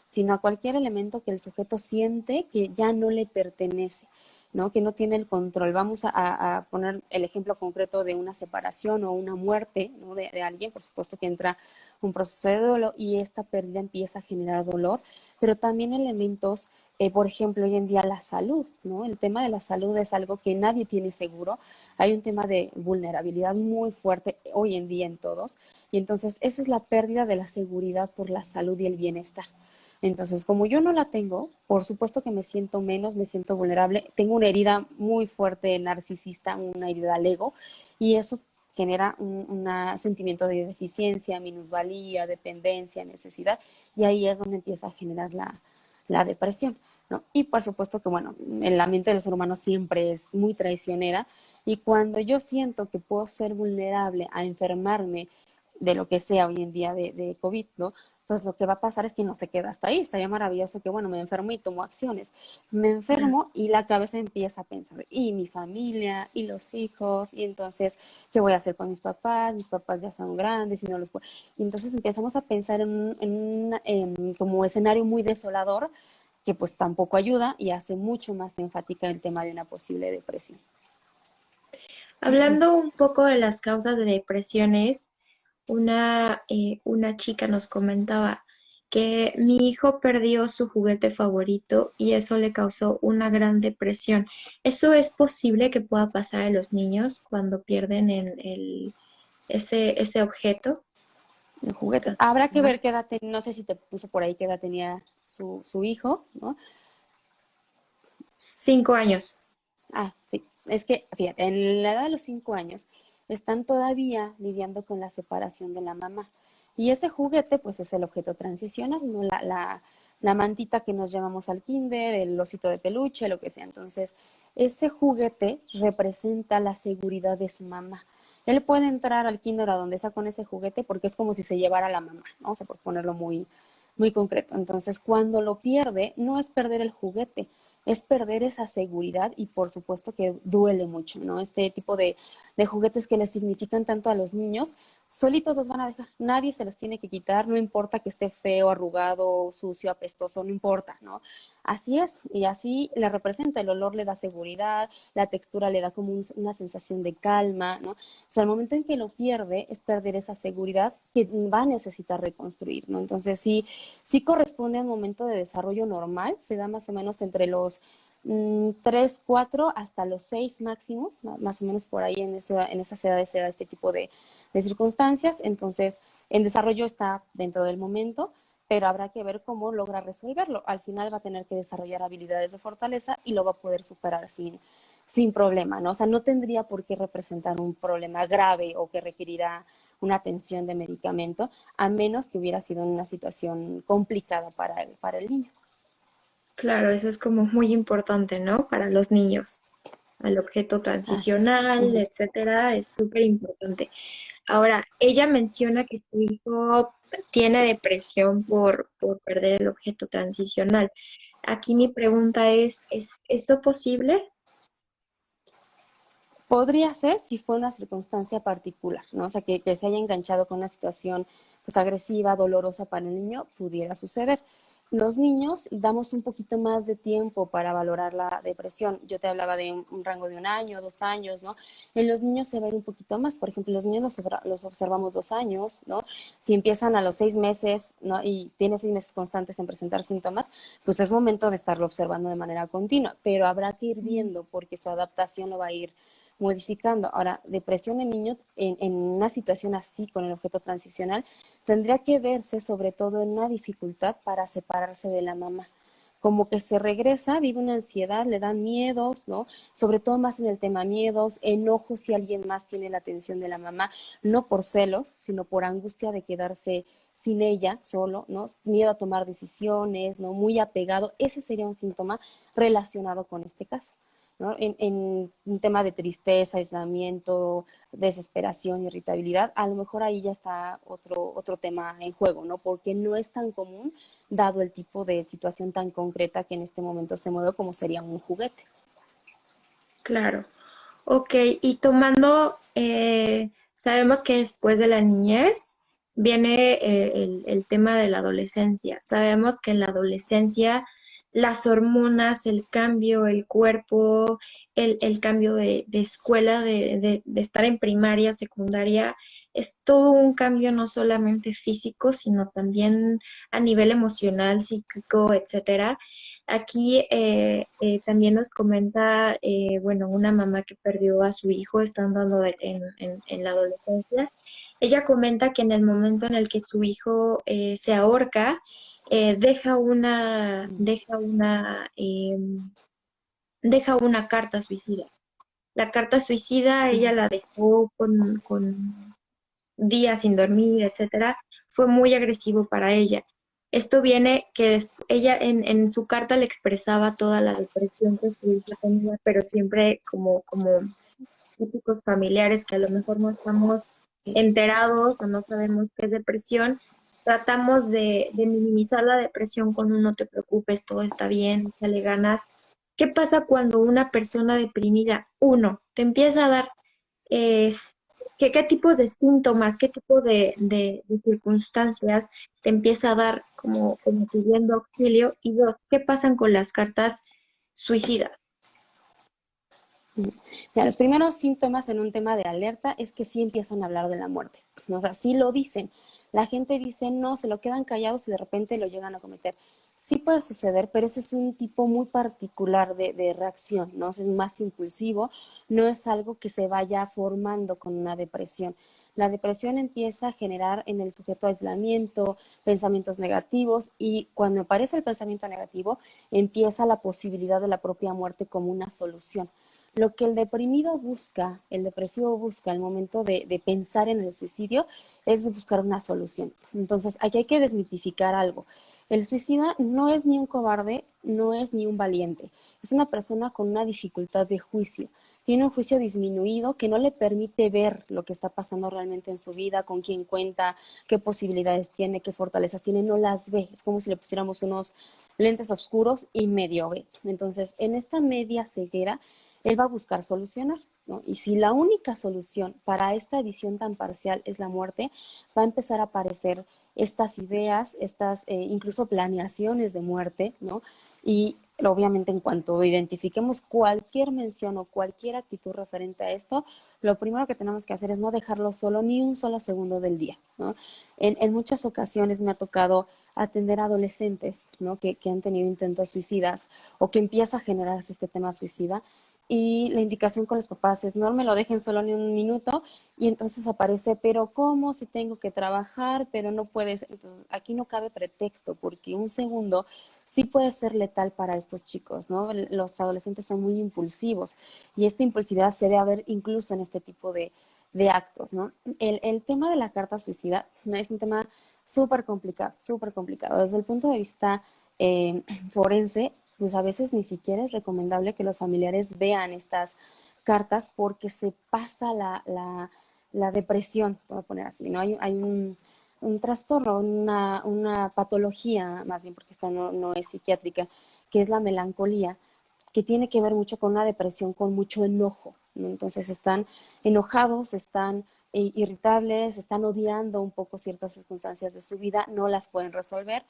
sino a cualquier elemento que el sujeto siente que ya no le pertenece, ¿no? Que no tiene el control. Vamos a poner el ejemplo concreto de una separación o una muerte, ¿no? de alguien, por supuesto que entra un proceso de dolor y esta pérdida empieza a generar dolor, pero también elementos, por ejemplo, hoy en día la salud, ¿no? El tema de la salud es algo que nadie tiene seguro. Hay un tema de vulnerabilidad muy fuerte hoy en día en todos, y entonces esa es la pérdida de la seguridad por la salud y el bienestar. Entonces, como yo no la tengo, por supuesto que me siento menos, me siento vulnerable, tengo una herida muy fuerte narcisista, una herida al ego, y eso genera un sentimiento de deficiencia, minusvalía, dependencia, necesidad, y ahí es donde empieza a generar la depresión, ¿no? Y por supuesto que, bueno, la mente del ser humano siempre es muy traicionera, y cuando yo siento que puedo ser vulnerable a enfermarme de lo que sea hoy en día de COVID, ¿no? Pues lo que va a pasar es que no se queda hasta ahí. Estaría maravilloso que, bueno, me enfermo y tomo acciones. Me enfermo y la cabeza empieza a pensar, y mi familia, y los hijos, y entonces, ¿qué voy a hacer con mis papás? Mis papás ya son grandes y no los puedo. Y entonces empezamos a pensar en como escenario muy desolador, que pues tampoco ayuda y hace mucho más enfática el tema de una posible depresión. Hablando un poco de las causas de depresiones, una chica nos comentaba que mi hijo perdió su juguete favorito y eso le causó una gran depresión. ¿Eso es posible que pueda pasar a los niños cuando pierden ese objeto? El juguete. Habrá que ver qué edad tenía, no sé si te puso por ahí qué edad tenía su hijo, ¿no? 5 años. Ah, sí. Es que, fíjate, en la edad de los 5 años están todavía lidiando con la separación de la mamá. Y ese juguete, pues, es el objeto transicional, ¿no? La mantita que nos llamamos al kinder, el osito de peluche, lo que sea. Entonces, ese juguete representa la seguridad de su mamá. Él puede entrar al kinder a donde sea con ese juguete porque es como si se llevara a la mamá, ¿no? O sea, por ponerlo muy, muy concreto. Entonces, cuando lo pierde, no es perder el juguete, es perder esa seguridad y por supuesto que duele mucho, ¿no? Este tipo de juguetes que les significan tanto a los niños, solitos los van a dejar, nadie se los tiene que quitar, no importa que esté feo, arrugado, sucio, apestoso, no importa, ¿no? Así es, y así le representa, el olor le da seguridad, la textura le da como una sensación de calma, ¿no? O sea, el momento en que lo pierde es perder esa seguridad que va a necesitar reconstruir, ¿no? Entonces sí corresponde a un momento de desarrollo normal, se da más o menos entre los 3, 4 hasta los 6 máximo, más o menos por ahí en esas edades se da este tipo de circunstancias, entonces en desarrollo está dentro del momento, pero habrá que ver cómo logra resolverlo. Al final va a tener que desarrollar habilidades de fortaleza y lo va a poder superar sin problema, ¿no? O sea, no tendría por qué representar un problema grave o que requerirá una atención de medicamento, a menos que hubiera sido una situación complicada para el niño. Claro, eso es como muy importante, ¿no? Para los niños. Al objeto Así es. transicional, Ujú. etcétera, es súper importante. Ahora, ella menciona que su hijo tiene depresión por perder el objeto transicional. Aquí mi pregunta ¿es esto posible? Podría ser si fue una circunstancia particular, ¿no? O sea, que se haya enganchado con una situación pues agresiva, dolorosa para el niño, pudiera suceder. Los niños damos un poquito más de tiempo para valorar la depresión. Yo te hablaba de un rango de 1 año, 2 años, ¿no? En los niños se ve un poquito más. Por ejemplo, los niños los observamos 2 años, ¿no? Si empiezan a los 6 meses, ¿no? Y tiene 6 meses constantes en presentar síntomas, pues es momento de estarlo observando de manera continua. Pero habrá que ir viendo porque su adaptación lo va a ir modificando. Ahora, depresión en niños en una situación así con el objeto transicional tendría que verse sobre todo en una dificultad para separarse de la mamá. Como que se regresa, vive una ansiedad, le dan miedos, ¿no? Sobre todo más en el tema miedos, enojos si alguien más tiene la atención de la mamá, no por celos, sino por angustia de quedarse sin ella solo, ¿no? Miedo a tomar decisiones, ¿no? Muy apegado. Ese sería un síntoma relacionado con este caso. ¿No? En un tema de tristeza, aislamiento, desesperación, irritabilidad, a lo mejor ahí ya está otro tema en juego, ¿no? Porque no es tan común dado el tipo de situación tan concreta que en este momento se mueve como sería un juguete. Claro. Ok, y tomando, sabemos que después de la niñez viene el tema de la adolescencia. Sabemos que en la adolescencia las hormonas, el cambio, el cuerpo, el cambio de escuela, de estar en primaria, secundaria, es todo un cambio no solamente físico, sino también a nivel emocional, psíquico, etcétera. Aquí también nos comenta, bueno, una mamá que perdió a su hijo estando en la adolescencia. Ella comenta que en el momento en el que su hijo se ahorca, deja una carta suicida. La carta suicida ella la dejó con días sin dormir, etcétera, fue muy agresivo para ella. Esto viene que ella en su carta le expresaba toda la depresión que su hija tenía, pero siempre como típicos familiares que a lo mejor no estamos enterados o no sabemos qué es depresión, tratamos de minimizar la depresión con un no te preocupes, todo está bien, dale ganas. ¿Qué pasa cuando una persona deprimida, uno, te empieza a dar es qué tipos de síntomas, qué tipo de circunstancias te empieza a dar como pidiendo auxilio? Y dos, ¿qué pasan con las cartas suicidas? Mira, los primeros síntomas en un tema de alerta es que sí empiezan a hablar de la muerte, ¿no? O sea, sí lo dicen. La gente dice no, se lo quedan callados y de repente lo llegan a cometer. Sí puede suceder, pero ese es un tipo muy particular de reacción, ¿no? Es más impulsivo, no es algo que se vaya formando con una depresión. La depresión empieza a generar en el sujeto aislamiento, pensamientos negativos y cuando aparece el pensamiento negativo empieza la posibilidad de la propia muerte como una solución. Lo que el deprimido busca, el depresivo busca al momento de pensar en el suicidio es buscar una solución. Entonces, aquí hay que desmitificar algo. El suicida no es ni un cobarde, no es ni un valiente. Es una persona con una dificultad de juicio. Tiene un juicio disminuido que no le permite ver lo que está pasando realmente en su vida, con quién cuenta, qué posibilidades tiene, qué fortalezas tiene, no las ve. Es como si le pusiéramos unos lentes oscuros y medio ve. Entonces, en esta media ceguera, él va a buscar solucionar, ¿no? Y si la única solución para esta visión tan parcial es la muerte, va a empezar a aparecer estas ideas, estas incluso planeaciones de muerte, ¿no? Y obviamente en cuanto identifiquemos cualquier mención o cualquier actitud referente a esto, lo primero que tenemos que hacer es no dejarlo solo ni un solo segundo del día, ¿no? En muchas ocasiones me ha tocado atender a adolescentes, ¿no? Que han tenido intentos suicidas o que empieza a generarse este tema suicida y la indicación con los papás es no me lo dejen solo ni un minuto y entonces aparece, pero ¿cómo? Si tengo que trabajar, pero no puedes. Entonces aquí no cabe pretexto porque un segundo sí puede ser letal para estos chicos, ¿no? Los adolescentes son muy impulsivos y esta impulsividad se ve a ver incluso en este tipo de actos, ¿no? El tema de la carta suicida ¿no? Es un tema súper complicado, súper complicado. Desde el punto de vista forense, pues a veces ni siquiera es recomendable que los familiares vean estas cartas porque se pasa la depresión, voy a poner así, ¿no? Hay un trastorno, una patología, más bien porque esta no es psiquiátrica, que es la melancolía, que tiene que ver mucho con una depresión, con mucho enojo, ¿no? Entonces están enojados, están irritables, están odiando un poco ciertas circunstancias de su vida, no las pueden resolver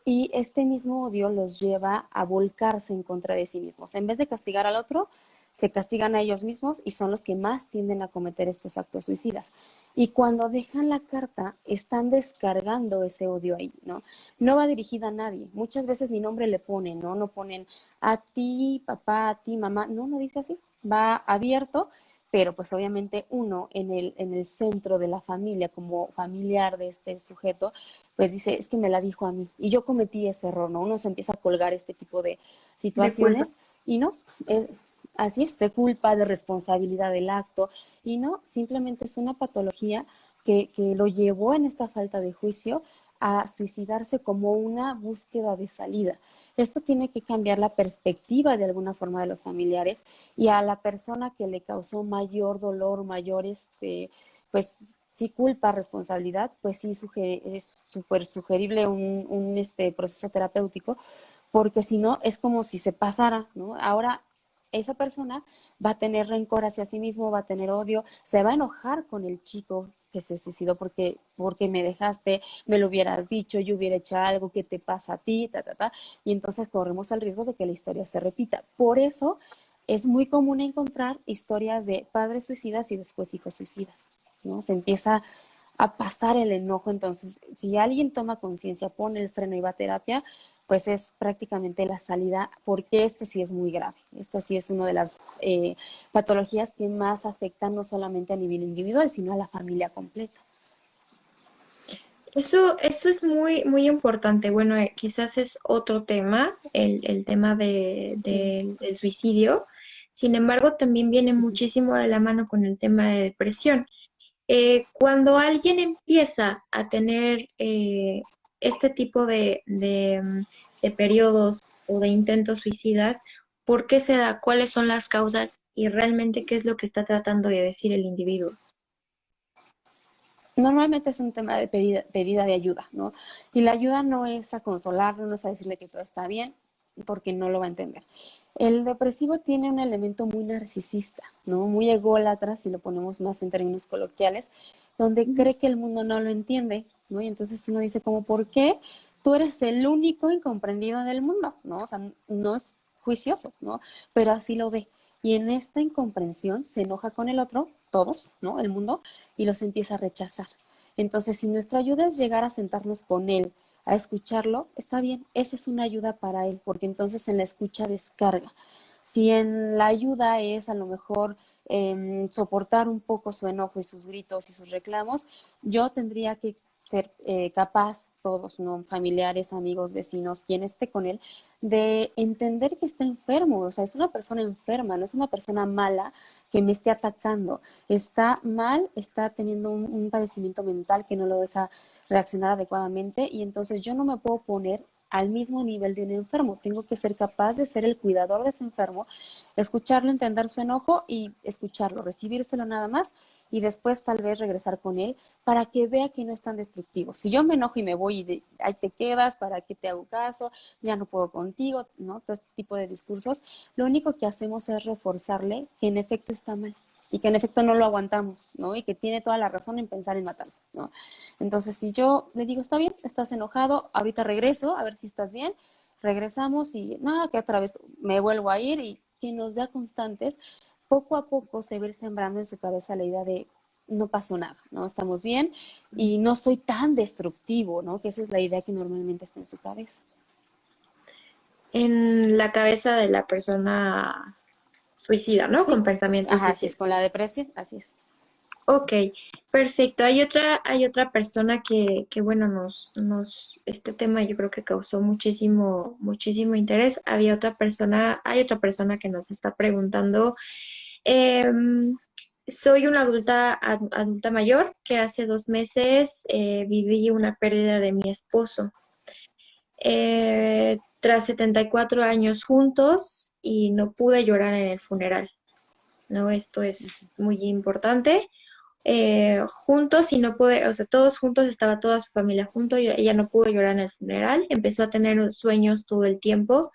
y este mismo odio los lleva a volcarse en contra de sí mismos. En vez de castigar al otro, se castigan a ellos mismos y son los que más tienden a cometer estos actos suicidas. Y cuando dejan la carta, están descargando ese odio ahí, ¿no? No va dirigida a nadie. Muchas veces ni nombre le ponen, ¿no? No ponen a ti, papá, a ti, mamá. No dice así. Va abierto, pero pues obviamente uno en el centro de la familia, como familiar de este sujeto, pues dice, es que me la dijo a mí y yo cometí ese error, ¿no? Uno se empieza a colgar este tipo de De culpa. situaciones y no, es, así es, de culpa, de responsabilidad del acto y no, simplemente es una patología que lo llevó en esta falta de juicio a suicidarse como una búsqueda de salida. Esto tiene que cambiar la perspectiva de alguna forma de los familiares y a la persona que le causó mayor dolor, mayor, pues sí culpa, responsabilidad, pues sí es súper sugerible proceso terapéutico, porque si no es como si se pasara, ¿no? Ahora esa persona va a tener rencor hacia sí mismo, va a tener odio, se va a enojar con el chico que se suicidó porque me dejaste, me lo hubieras dicho, yo hubiera hecho algo, ¿qué te pasa a ti? Y entonces corremos el riesgo de que la historia se repita. Por eso es muy común encontrar historias de padres suicidas y después hijos suicidas, ¿no? Se empieza a pasar el enojo, entonces si alguien toma conciencia, pone el freno y va a terapia, pues es prácticamente la salida, porque esto sí es muy grave. Esto sí es una de las patologías que más afectan no solamente a nivel individual, sino a la familia completa. Eso es muy, muy importante. Bueno, quizás es otro tema, el tema Mm. del suicidio. Sin embargo, también viene muchísimo de la mano con el tema de depresión. Cuando alguien empieza a tener este tipo de periodos o de intentos suicidas, ¿por qué se da? ¿Cuáles son las causas? Y realmente qué es lo que está tratando de decir el individuo. Normalmente es un tema de pedida de ayuda, ¿no? Y la ayuda no es a consolarlo, no es a decirle que todo está bien, porque no lo va a entender. El depresivo tiene un elemento muy narcisista, ¿no? Muy ególatra, si lo ponemos más en términos coloquiales, donde cree que el mundo no lo entiende, ¿no? Y entonces uno dice como, ¿por qué tú eres el único incomprendido del mundo? ¿No? O sea, no es juicioso, ¿no? Pero así lo ve. Y en esta incomprensión se enoja con el otro, todos, ¿no? El mundo, y los empieza a rechazar. Entonces, si nuestra ayuda es llegar a sentarnos con él, a escucharlo, está bien, esa es una ayuda para él, porque entonces en la escucha descarga. Si en la ayuda es a lo mejor soportar un poco su enojo y sus gritos y sus reclamos, yo tendría que ser capaz, todos, ¿no? Familiares, amigos, vecinos, quien esté con él, de entender que está enfermo, o sea, es una persona enferma, no es una persona mala que me esté atacando, está mal, está teniendo un padecimiento mental que no lo deja reaccionar adecuadamente y entonces yo no me puedo poner al mismo nivel de un enfermo, tengo que ser capaz de ser el cuidador de ese enfermo, escucharlo, entender su enojo y escucharlo, recibírselo nada más y después tal vez regresar con él para que vea que no es tan destructivo. Si yo me enojo y me voy y ahí te quedas, ¿para qué te hago caso? Ya no puedo contigo, ¿no? Todo este tipo de discursos, lo único que hacemos es reforzarle que en efecto está mal y que en efecto no lo aguantamos, ¿no? Y que tiene toda la razón en pensar en matarse, ¿no? Entonces, si yo le digo, está bien, estás enojado, ahorita regreso, a ver si estás bien, regresamos y nada, que otra vez me vuelvo a ir y que nos vea constantes, poco a poco se va a ir sembrando en su cabeza la idea de no pasó nada, ¿no? Estamos bien y no soy tan destructivo, ¿no? Que esa es la idea que normalmente está en su cabeza. En la cabeza de la persona suicida, ¿no? Con Sí, pensamientos ajá, así suicidas. es, con la depresión, así es. Ok, perfecto. Hay otra persona que bueno, este tema yo creo que causó muchísimo, muchísimo interés. Hay otra persona que nos está preguntando, em, soy una adulta mayor que hace 2 meses viví una pérdida de mi esposo. tras 74 años juntos y no pude llorar en el funeral, ¿no? Esto es muy importante. Juntos y no pude, o sea, todos juntos, estaba toda su familia junto, y ella no pudo llorar en el funeral, empezó a tener sueños todo el tiempo,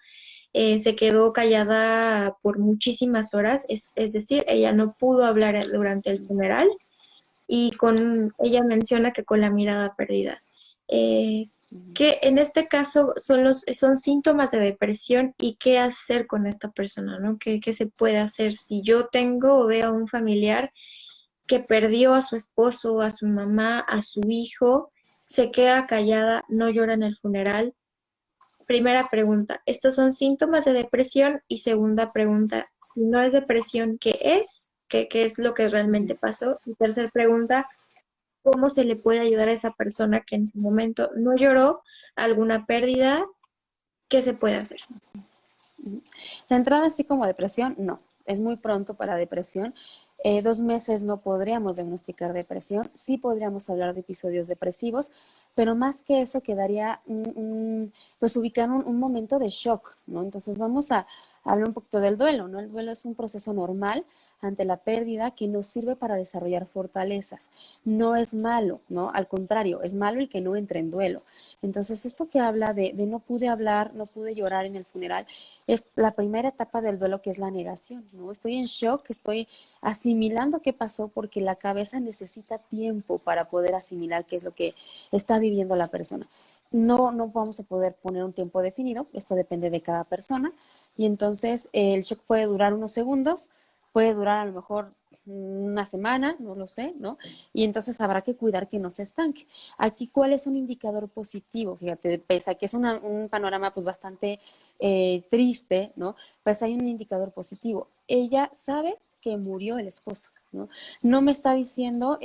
se quedó callada por muchísimas horas, es decir, ella no pudo hablar durante el funeral y ella menciona que con la mirada perdida. Eh, que en este caso son síntomas de depresión y qué hacer con esta persona, ¿no? ¿Qué se puede hacer si yo tengo o veo a un familiar que perdió a su esposo, a su mamá, a su hijo, se queda callada, no llora en el funeral? Primera pregunta, ¿estos son síntomas de depresión? Y segunda pregunta, si no es depresión, ¿qué es? ¿Qué es lo que realmente pasó? Y tercera pregunta, ¿cómo se le puede ayudar a esa persona que en su momento no lloró alguna pérdida? ¿Qué se puede hacer? La entrada así como depresión, no, es muy pronto para depresión. 2 meses no podríamos diagnosticar depresión, sí podríamos hablar de episodios depresivos, pero más que eso quedaría pues ubicar un momento de shock, ¿no? Entonces vamos a hablar un poquito del duelo, ¿no? El duelo es un proceso normal ante la pérdida que nos sirve para desarrollar fortalezas. No es malo, ¿no? Al contrario, es malo el que no entre en duelo. Entonces, esto que habla de no pude hablar, no pude llorar en el funeral, es la primera etapa del duelo, que es la negación, ¿no? Estoy en shock, estoy asimilando qué pasó porque la cabeza necesita tiempo para poder asimilar qué es lo que está viviendo la persona. No vamos a poder poner un tiempo definido, esto depende de cada persona, y entonces el shock puede durar unos segundos, puede durar a lo mejor una semana, no lo sé, ¿no? Y entonces habrá que cuidar que no se estanque. Aquí, ¿cuál es un indicador positivo? Fíjate, pese a que es un panorama pues bastante triste, ¿no? Pues hay un indicador positivo. Ella sabe que murió el esposo, ¿no? No me está diciendo,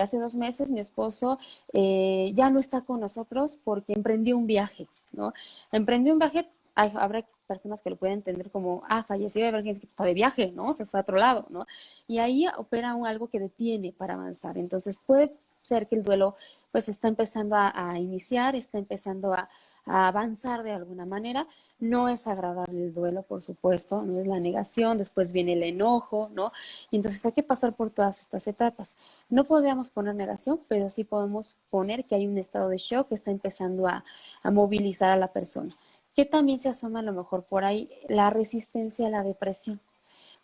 hace 2 meses mi esposo ya no está con nosotros porque emprendió un viaje, ¿no? Emprendió un viaje, habrá personas que lo pueden entender como, falleció, habrá gente que está de viaje, ¿no? Se fue a otro lado, ¿no? Y ahí opera algo que detiene para avanzar. Entonces puede ser que el duelo pues está empezando a iniciar, está empezando a avanzar de alguna manera. No es agradable el duelo, por supuesto, no es la negación, después viene el enojo, ¿no? Y entonces hay que pasar por todas estas etapas. No podríamos poner negación, pero sí podemos poner que hay un estado de shock que está empezando a movilizar a la persona. Que también se asoma a lo mejor por ahí la resistencia a la depresión.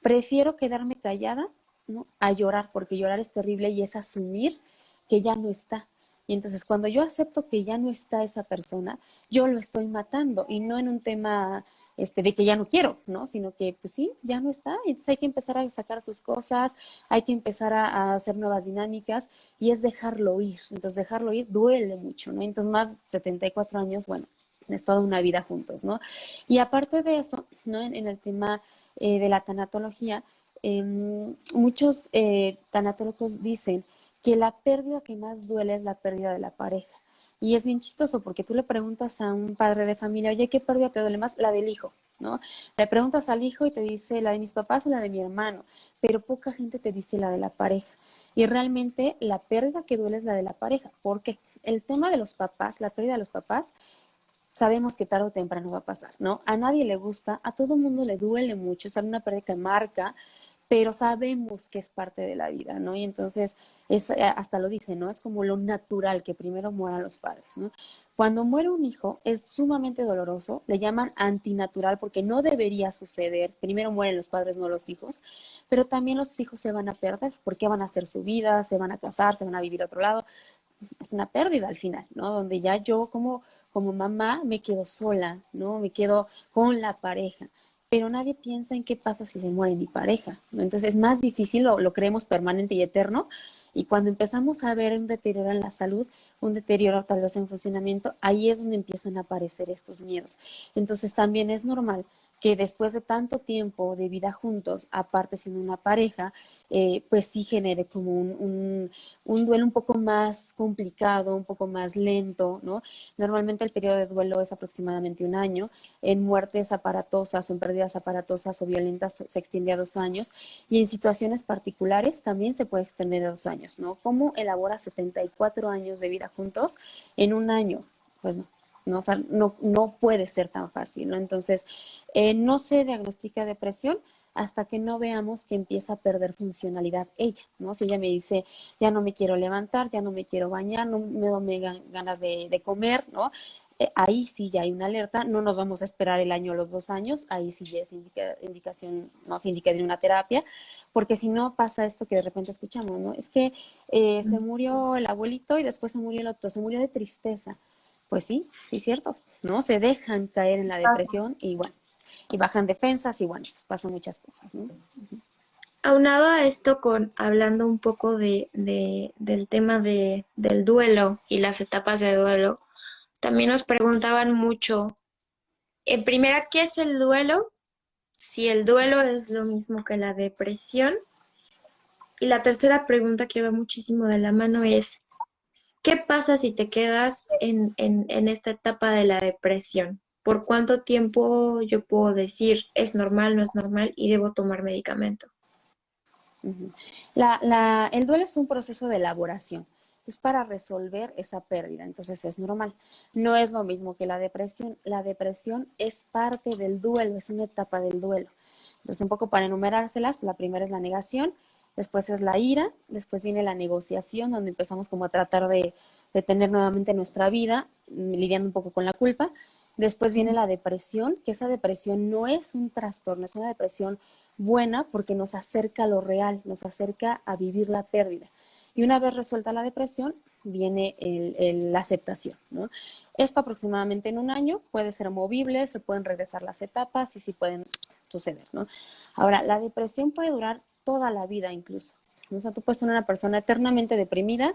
Prefiero quedarme callada, ¿no? A llorar, porque llorar es terrible y es asumir que ya no está. Y entonces cuando yo acepto que ya no está esa persona, yo lo estoy matando y no en un tema de que ya no quiero, ¿no? Sino que pues sí, ya no está. Entonces hay que empezar a sacar sus cosas, hay que empezar a hacer nuevas dinámicas y es dejarlo ir. Entonces dejarlo ir duele mucho, ¿no? Entonces más de 74 años, bueno, es toda una vida juntos, ¿no? Y aparte de eso, ¿no? En el tema de la tanatología, muchos tanatólogos dicen que la pérdida que más duele es la pérdida de la pareja. Y es bien chistoso porque tú le preguntas a un padre de familia, oye, ¿qué pérdida te duele más? La del hijo, ¿no? Le preguntas al hijo y te dice la de mis papás o la de mi hermano, pero poca gente te dice la de la pareja. Y realmente la pérdida que duele es la de la pareja. ¿Por qué? El tema de los papás, la pérdida de los papás, sabemos que tarde o temprano va a pasar, ¿no? A nadie le gusta, a todo mundo le duele mucho, es una pérdida que marca, pero sabemos que es parte de la vida, ¿no? Y entonces, hasta lo dice, ¿no? Es como lo natural que primero mueran los padres, ¿no? Cuando muere un hijo es sumamente doloroso, le llaman antinatural porque no debería suceder, primero mueren los padres, no los hijos, pero también los hijos se van a perder porque van a hacer su vida, se van a casar, se van a vivir a otro lado, es una pérdida al final, ¿no? Donde ya yo como mamá me quedo sola, ¿no? Me quedo con la pareja, pero nadie piensa en qué pasa si se muere mi pareja, ¿no? Entonces es más difícil, lo creemos permanente y eterno, y cuando empezamos a ver un deterioro en la salud, un deterioro tal vez en funcionamiento, ahí es donde empiezan a aparecer estos miedos. Entonces también es normal que después de tanto tiempo de vida juntos, aparte siendo una pareja, pues sí genere como un duelo un poco más complicado, un poco más lento, ¿no? Normalmente el periodo de duelo es aproximadamente 1 año. En muertes aparatosas o en pérdidas aparatosas o violentas se extiende a 2 años, y en situaciones particulares también se puede extender a 2 años, ¿no? ¿Cómo elabora 74 años de vida juntos en 1 año? Pues no. ¿no? O sea, no puede ser tan fácil, ¿no? Entonces, no se diagnostica depresión hasta que no veamos que empieza a perder funcionalidad ella, ¿no? Si ella me dice, ya no me quiero levantar, ya no me quiero bañar, no me dan ganas de comer, ¿no? Ahí sí ya hay una alerta, no nos vamos a esperar el año o los 2 años, ahí sí ya es indicación, no se indica de una terapia, porque si no pasa esto que de repente escuchamos, ¿no? Es que se murió el abuelito y después se murió el otro, se murió de tristeza. Pues sí, sí, cierto, ¿no? Se dejan caer en la depresión y bueno, y bajan defensas y bueno, pues pasan muchas cosas, ¿no? Aunado a esto, hablando un poco del tema del duelo y las etapas de duelo, también nos preguntaban mucho, en primera, ¿qué es el duelo? Si el duelo es lo mismo que la depresión. Y la tercera pregunta que va muchísimo de la mano es, ¿qué pasa si te quedas en esta etapa de la depresión? ¿Por cuánto tiempo yo puedo decir es normal, no es normal y debo tomar medicamento? Ujú. El duelo es un proceso de elaboración, es para resolver esa pérdida, entonces es normal. No es lo mismo que la depresión es parte del duelo, es una etapa del duelo. Entonces, un poco para enumerárselas, la primera es la negación, después es la ira, después viene la negociación, donde empezamos como a tratar de tener nuevamente nuestra vida, lidiando un poco con la culpa. Después viene la depresión, que esa depresión no es un trastorno, es una depresión buena porque nos acerca a lo real, nos acerca a vivir la pérdida. Y una vez resuelta la depresión, viene la aceptación, ¿no? Esto aproximadamente en un año puede ser movible, se pueden regresar las etapas y sí pueden suceder, ¿no? Ahora, la depresión puede durar toda la vida incluso. O sea, tú puedes tener una persona eternamente deprimida,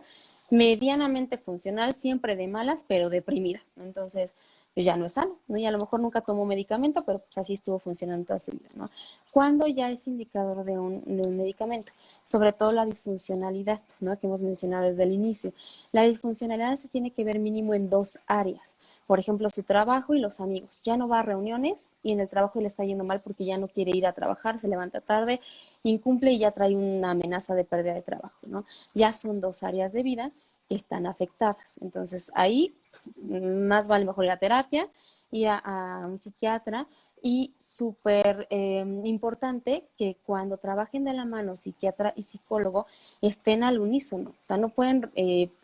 medianamente funcional, siempre de malas, pero deprimida, ¿no? Entonces, pues ya no es sano, ¿no? Y a lo mejor nunca tomó medicamento, pero pues así estuvo funcionando toda su vida, ¿no? ¿Cuándo ya es indicador de un medicamento? Sobre todo la disfuncionalidad, ¿no? Que hemos mencionado desde el inicio. La disfuncionalidad se tiene que ver mínimo en 2 áreas. Por ejemplo, su trabajo y los amigos. Ya no va a reuniones y en el trabajo le está yendo mal porque ya no quiere ir a trabajar, se levanta tarde, incumple y ya trae una amenaza de pérdida de trabajo, ¿no? Ya son 2 áreas de vida que están afectadas. Entonces, ahí más vale mejor ir a terapia, ir a un psiquiatra y súper importante que cuando trabajen de la mano psiquiatra y psicólogo estén al unísono, o sea, no pueden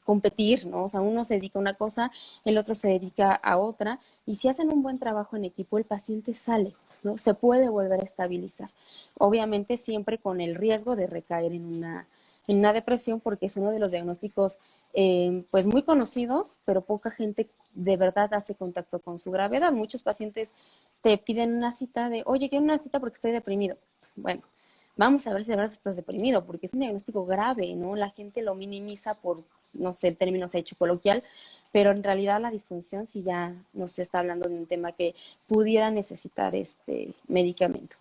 competir, ¿no? O sea, uno se dedica a una cosa, el otro se dedica a otra y si hacen un buen trabajo en equipo, el paciente sale, ¿no? Se puede volver a estabilizar. Obviamente siempre con el riesgo de recaer en una depresión porque es uno de los diagnósticos pues muy conocidos, pero poca gente de verdad hace contacto con su gravedad. Muchos pacientes te piden una cita de, oye, quiero una cita porque estoy deprimido. Bueno, vamos a ver si de verdad estás deprimido, porque es un diagnóstico grave, ¿no? La gente lo minimiza por, no sé, el término se ha hecho coloquial, pero en realidad la disfunción sí ya no se está hablando de un tema que pudiera necesitar este medicamento.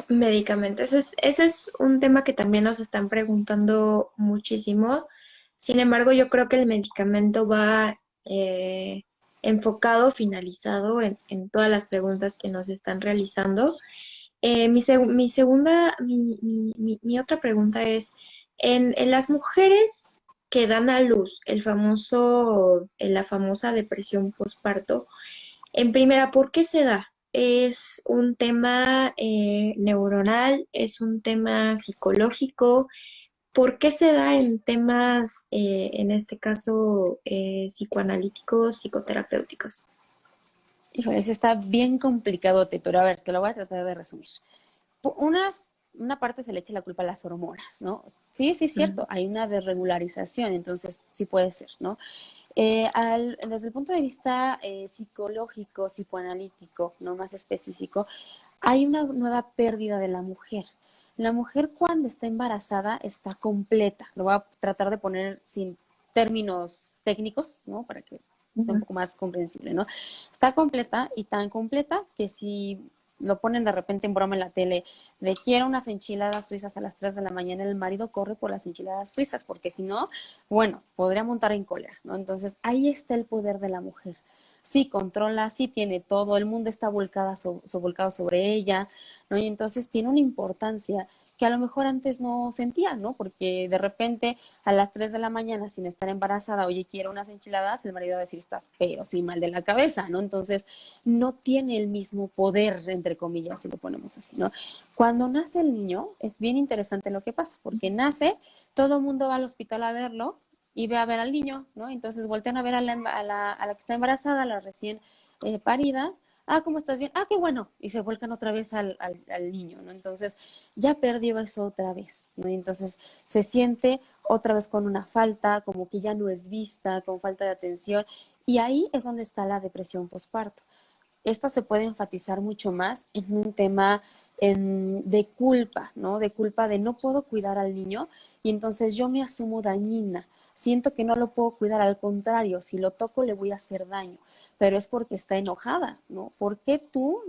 Medicamento. Ese es un tema que también nos están preguntando muchísimo. Sin embargo, yo creo que el medicamento va enfocado, finalizado en todas las preguntas que nos están realizando. Mi segunda, mi otra pregunta es, en las mujeres que dan a luz la famosa depresión postparto, en primera, ¿por qué se da? ¿Es un tema neuronal? ¿Es un tema psicológico? ¿Por qué se da en temas, en este caso, psicoanalíticos, psicoterapéuticos? Híjole, ese está bien complicadote, pero a ver, te lo voy a tratar de resumir. Una parte se le echa la culpa a las hormonas, ¿no? Sí, sí es Ujú. cierto, hay una desregularización, entonces sí puede ser, ¿no? Desde el punto de vista psicológico, psicoanalítico, no más específico, hay una nueva pérdida de la mujer. La mujer cuando está embarazada está completa. Lo voy a tratar de poner sin términos técnicos, ¿no? Para que sea un Ujú. poco más comprensible, ¿no? Está completa y tan completa que si lo ponen de repente en broma en la tele de quiero unas enchiladas suizas a las 3 de la mañana, el marido corre por las enchiladas suizas, porque si no, bueno, podría montar en cólera, ¿no? Entonces ahí está el poder de la mujer. Sí controla, sí tiene todo, el mundo está volcado sobre ella, ¿no? Y entonces tiene una importancia que a lo mejor antes no sentía, ¿no? Porque de repente a las 3 de la mañana sin estar embarazada, oye, quiero unas enchiladas, el marido va a decir, estás pero sí mal de la cabeza, ¿no? Entonces no tiene el mismo poder, entre comillas, si lo ponemos así, ¿no? Cuando nace el niño, es bien interesante lo que pasa, porque nace, todo el mundo va al hospital a verlo y ve a ver al niño, ¿no? Entonces voltean a ver a la que está embarazada, a la recién parida. Ah, ¿cómo estás? Bien. Ah, qué bueno. Y se vuelcan otra vez al niño, ¿no? Entonces, ya perdió eso otra vez, ¿no? Y entonces se siente otra vez con una falta, como que ya no es vista, con falta de atención. Y ahí es donde está la depresión postparto. Esta se puede enfatizar mucho más en un tema de culpa, ¿no? De culpa de no puedo cuidar al niño y entonces yo me asumo dañina. Siento que no lo puedo cuidar, al contrario, si lo toco le voy a hacer daño, pero es porque está enojada, ¿no? ¿Por qué tú,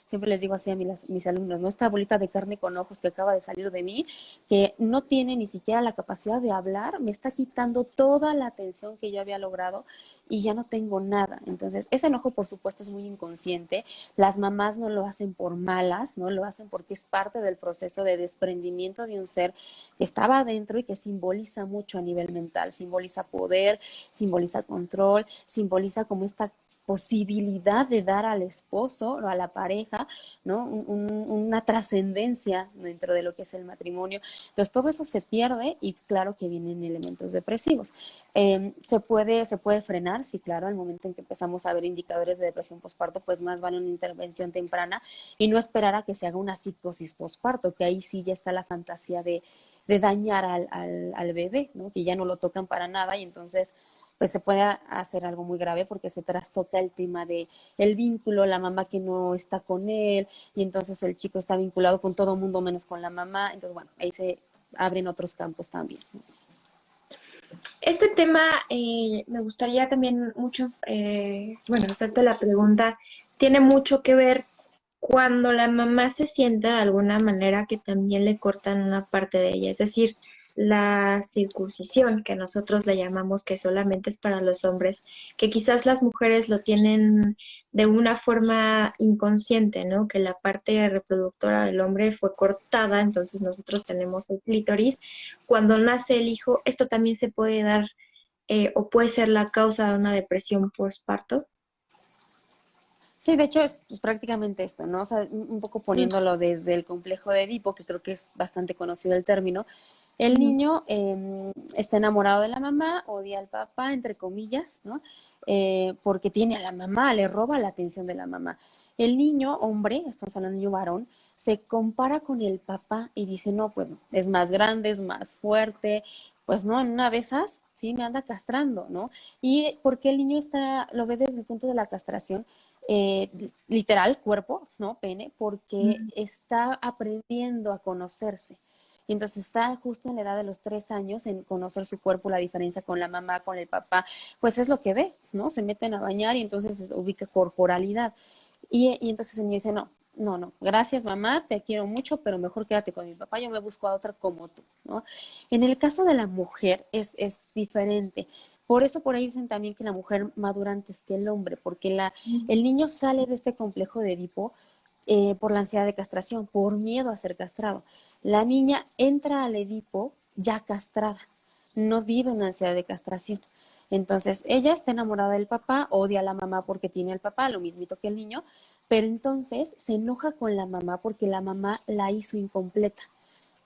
siempre les digo así a mis alumnos, ¿no? Esta bolita de carne con ojos que acaba de salir de mí, que no tiene ni siquiera la capacidad de hablar, me está quitando toda la atención que yo había logrado y ya no tengo nada. Entonces, ese enojo, por supuesto, es muy inconsciente. Las mamás no lo hacen por malas, no lo hacen porque es parte del proceso de desprendimiento de un ser que estaba adentro y que simboliza mucho a nivel mental, simboliza poder, simboliza control, simboliza como esta posibilidad de dar al esposo o a la pareja, ¿no? Una trascendencia dentro de lo que es el matrimonio. Entonces, todo eso se pierde y claro que vienen elementos depresivos. Se puede frenar, sí, claro, al momento en que empezamos a ver indicadores de depresión postparto, pues más vale una intervención temprana y no esperar a que se haga una psicosis postparto, que ahí sí ya está la fantasía de dañar al bebé, ¿no? Que ya no lo tocan para nada y entonces pues se puede hacer algo muy grave porque se trastoca el tema de el vínculo, la mamá que no está con él y entonces el chico está vinculado con todo mundo menos con la mamá, entonces bueno, ahí se abren otros campos también. Este tema me gustaría también mucho, bueno, hacerte la pregunta, tiene mucho que ver cuando la mamá se siente de alguna manera que también le cortan una parte de ella, es decir, la circuncisión, que nosotros le llamamos que solamente es para los hombres, que quizás las mujeres lo tienen de una forma inconsciente, ¿no? Que la parte reproductora del hombre fue cortada, entonces nosotros tenemos el clítoris. Cuando nace el hijo, esto también se puede dar o puede ser la causa de una depresión postparto. Sí, de hecho es pues, prácticamente esto, ¿no? O sea, un poco Mm, poniéndolo desde el complejo de Edipo, que creo que es bastante conocido el término. El ujú. niño está enamorado de la mamá, odia al papá, entre comillas, ¿no? Porque tiene a la mamá, le roba la atención de la mamá. El niño, hombre, estamos hablando de niño varón, se compara con el papá y dice, no, pues es más grande, es más fuerte, pues no, en una de esas sí me anda castrando, ¿no? Y porque el niño lo ve desde el punto de la castración, eh, literal, cuerpo, ¿no? Pene, porque Mm. está aprendiendo a conocerse. Y entonces está justo en la edad de los 3 años en conocer su cuerpo, la diferencia con la mamá, con el papá, pues es lo que ve, ¿no? Se meten a bañar y entonces ubica corporalidad. Y entonces el niño dice, no, no, no, gracias mamá, te quiero mucho, pero mejor quédate con mi papá, yo me busco a otra como tú, ¿no? En el caso de la mujer es diferente. Por eso por ahí dicen también que la mujer madura antes que el hombre, porque el niño sale de este complejo de Edipo por la ansiedad de castración, por miedo a ser castrado. La niña entra al Edipo ya castrada, no vive una ansiedad de castración. Entonces, ella está enamorada del papá, odia a la mamá porque tiene al papá, lo mismito que el niño, pero entonces se enoja con la mamá porque la mamá la hizo incompleta.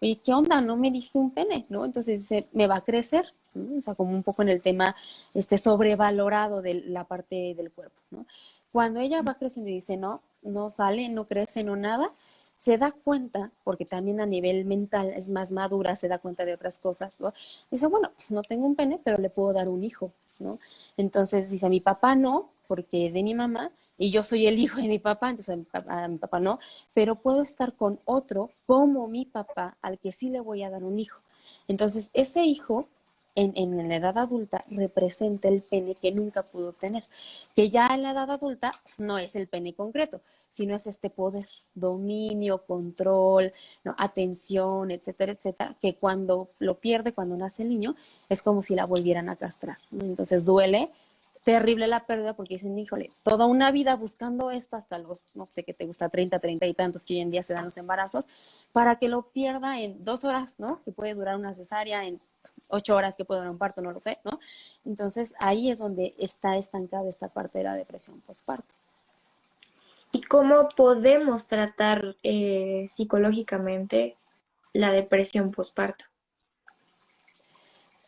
Oye, ¿qué onda? No me diste un pene, ¿no? Entonces dice, ¿me va a crecer? ¿No? O sea, como un poco en el tema sobrevalorado de la parte del cuerpo, ¿no? Cuando ella va creciendo y dice, no, no sale, no crece, no nada, se da cuenta, porque también a nivel mental es más madura, se da cuenta de otras cosas, ¿no? Dice, bueno, no tengo un pene, pero le puedo dar un hijo, ¿no? Entonces dice, a mi papá no, porque es de mi mamá, y yo soy el hijo de mi papá, entonces a mi papá no, pero puedo estar con otro como mi papá, al que sí le voy a dar un hijo. Entonces, ese hijo en la edad adulta representa el pene que nunca pudo tener, que ya en la edad adulta no es el pene concreto, sino es este poder, dominio, control, ¿no? Atención, etcétera, etcétera, que cuando lo pierde, cuando nace el niño, es como si la volvieran a castrar, ¿no? Entonces duele, terrible la pérdida porque dicen, híjole, toda una vida buscando esto hasta los, no sé, qué te gusta, 30 y tantos que hoy en día se dan los embarazos, para que lo pierda en 2 horas, ¿no? Que puede durar una cesárea, en 8 horas que puede durar un parto, no lo sé, ¿no? Entonces ahí es donde está estancada esta parte de la depresión postparto. ¿Y cómo podemos tratar psicológicamente la depresión postparto?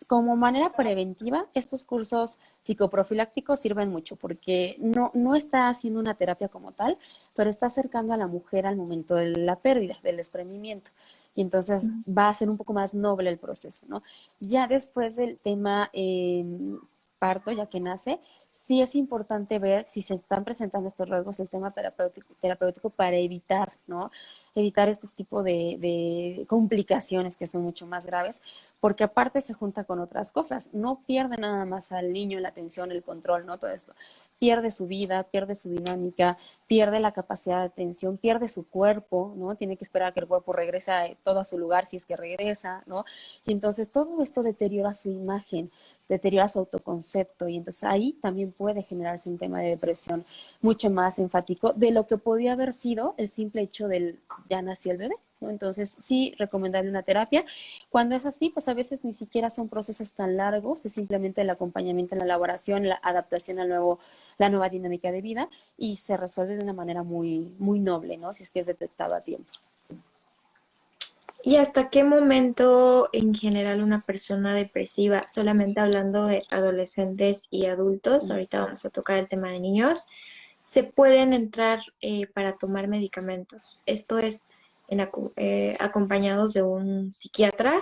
Como manera preventiva, estos cursos psicoprofilácticos sirven mucho porque no está haciendo una terapia como tal, pero está acercando a la mujer al momento de la pérdida, del desprendimiento. Y entonces va a ser un poco más noble el proceso, ¿no? Ya después del tema parto, ya que nace, sí es importante ver si se están presentando estos rasgos del tema terapéutico para evitar, ¿no? Evitar este tipo de complicaciones que son mucho más graves, porque aparte se junta con otras cosas. No pierde nada más al niño la atención, el control, ¿no? Todo esto. Pierde su vida, pierde su dinámica, pierde la capacidad de atención, pierde su cuerpo, ¿no? Tiene que esperar a que el cuerpo regrese a todo a su lugar si es que regresa, ¿no? Y entonces todo esto deteriora su imagen, deteriora su autoconcepto y entonces ahí también puede generarse un tema de depresión mucho más enfático de lo que podía haber sido el simple hecho del ya nació el bebé, ¿no? Entonces sí, recomendable una terapia. Cuando es así, pues a veces ni siquiera son procesos tan largos, es simplemente el acompañamiento en la elaboración, la adaptación al nuevo, la nueva dinámica de vida y se resuelve de una manera muy, muy noble, ¿no? Si es que es detectado a tiempo. ¿Y hasta qué momento en general una persona depresiva, solamente hablando de adolescentes y adultos, ahorita vamos a tocar el tema de niños, se pueden entrar para tomar medicamentos? Esto es acompañados de un psiquiatra,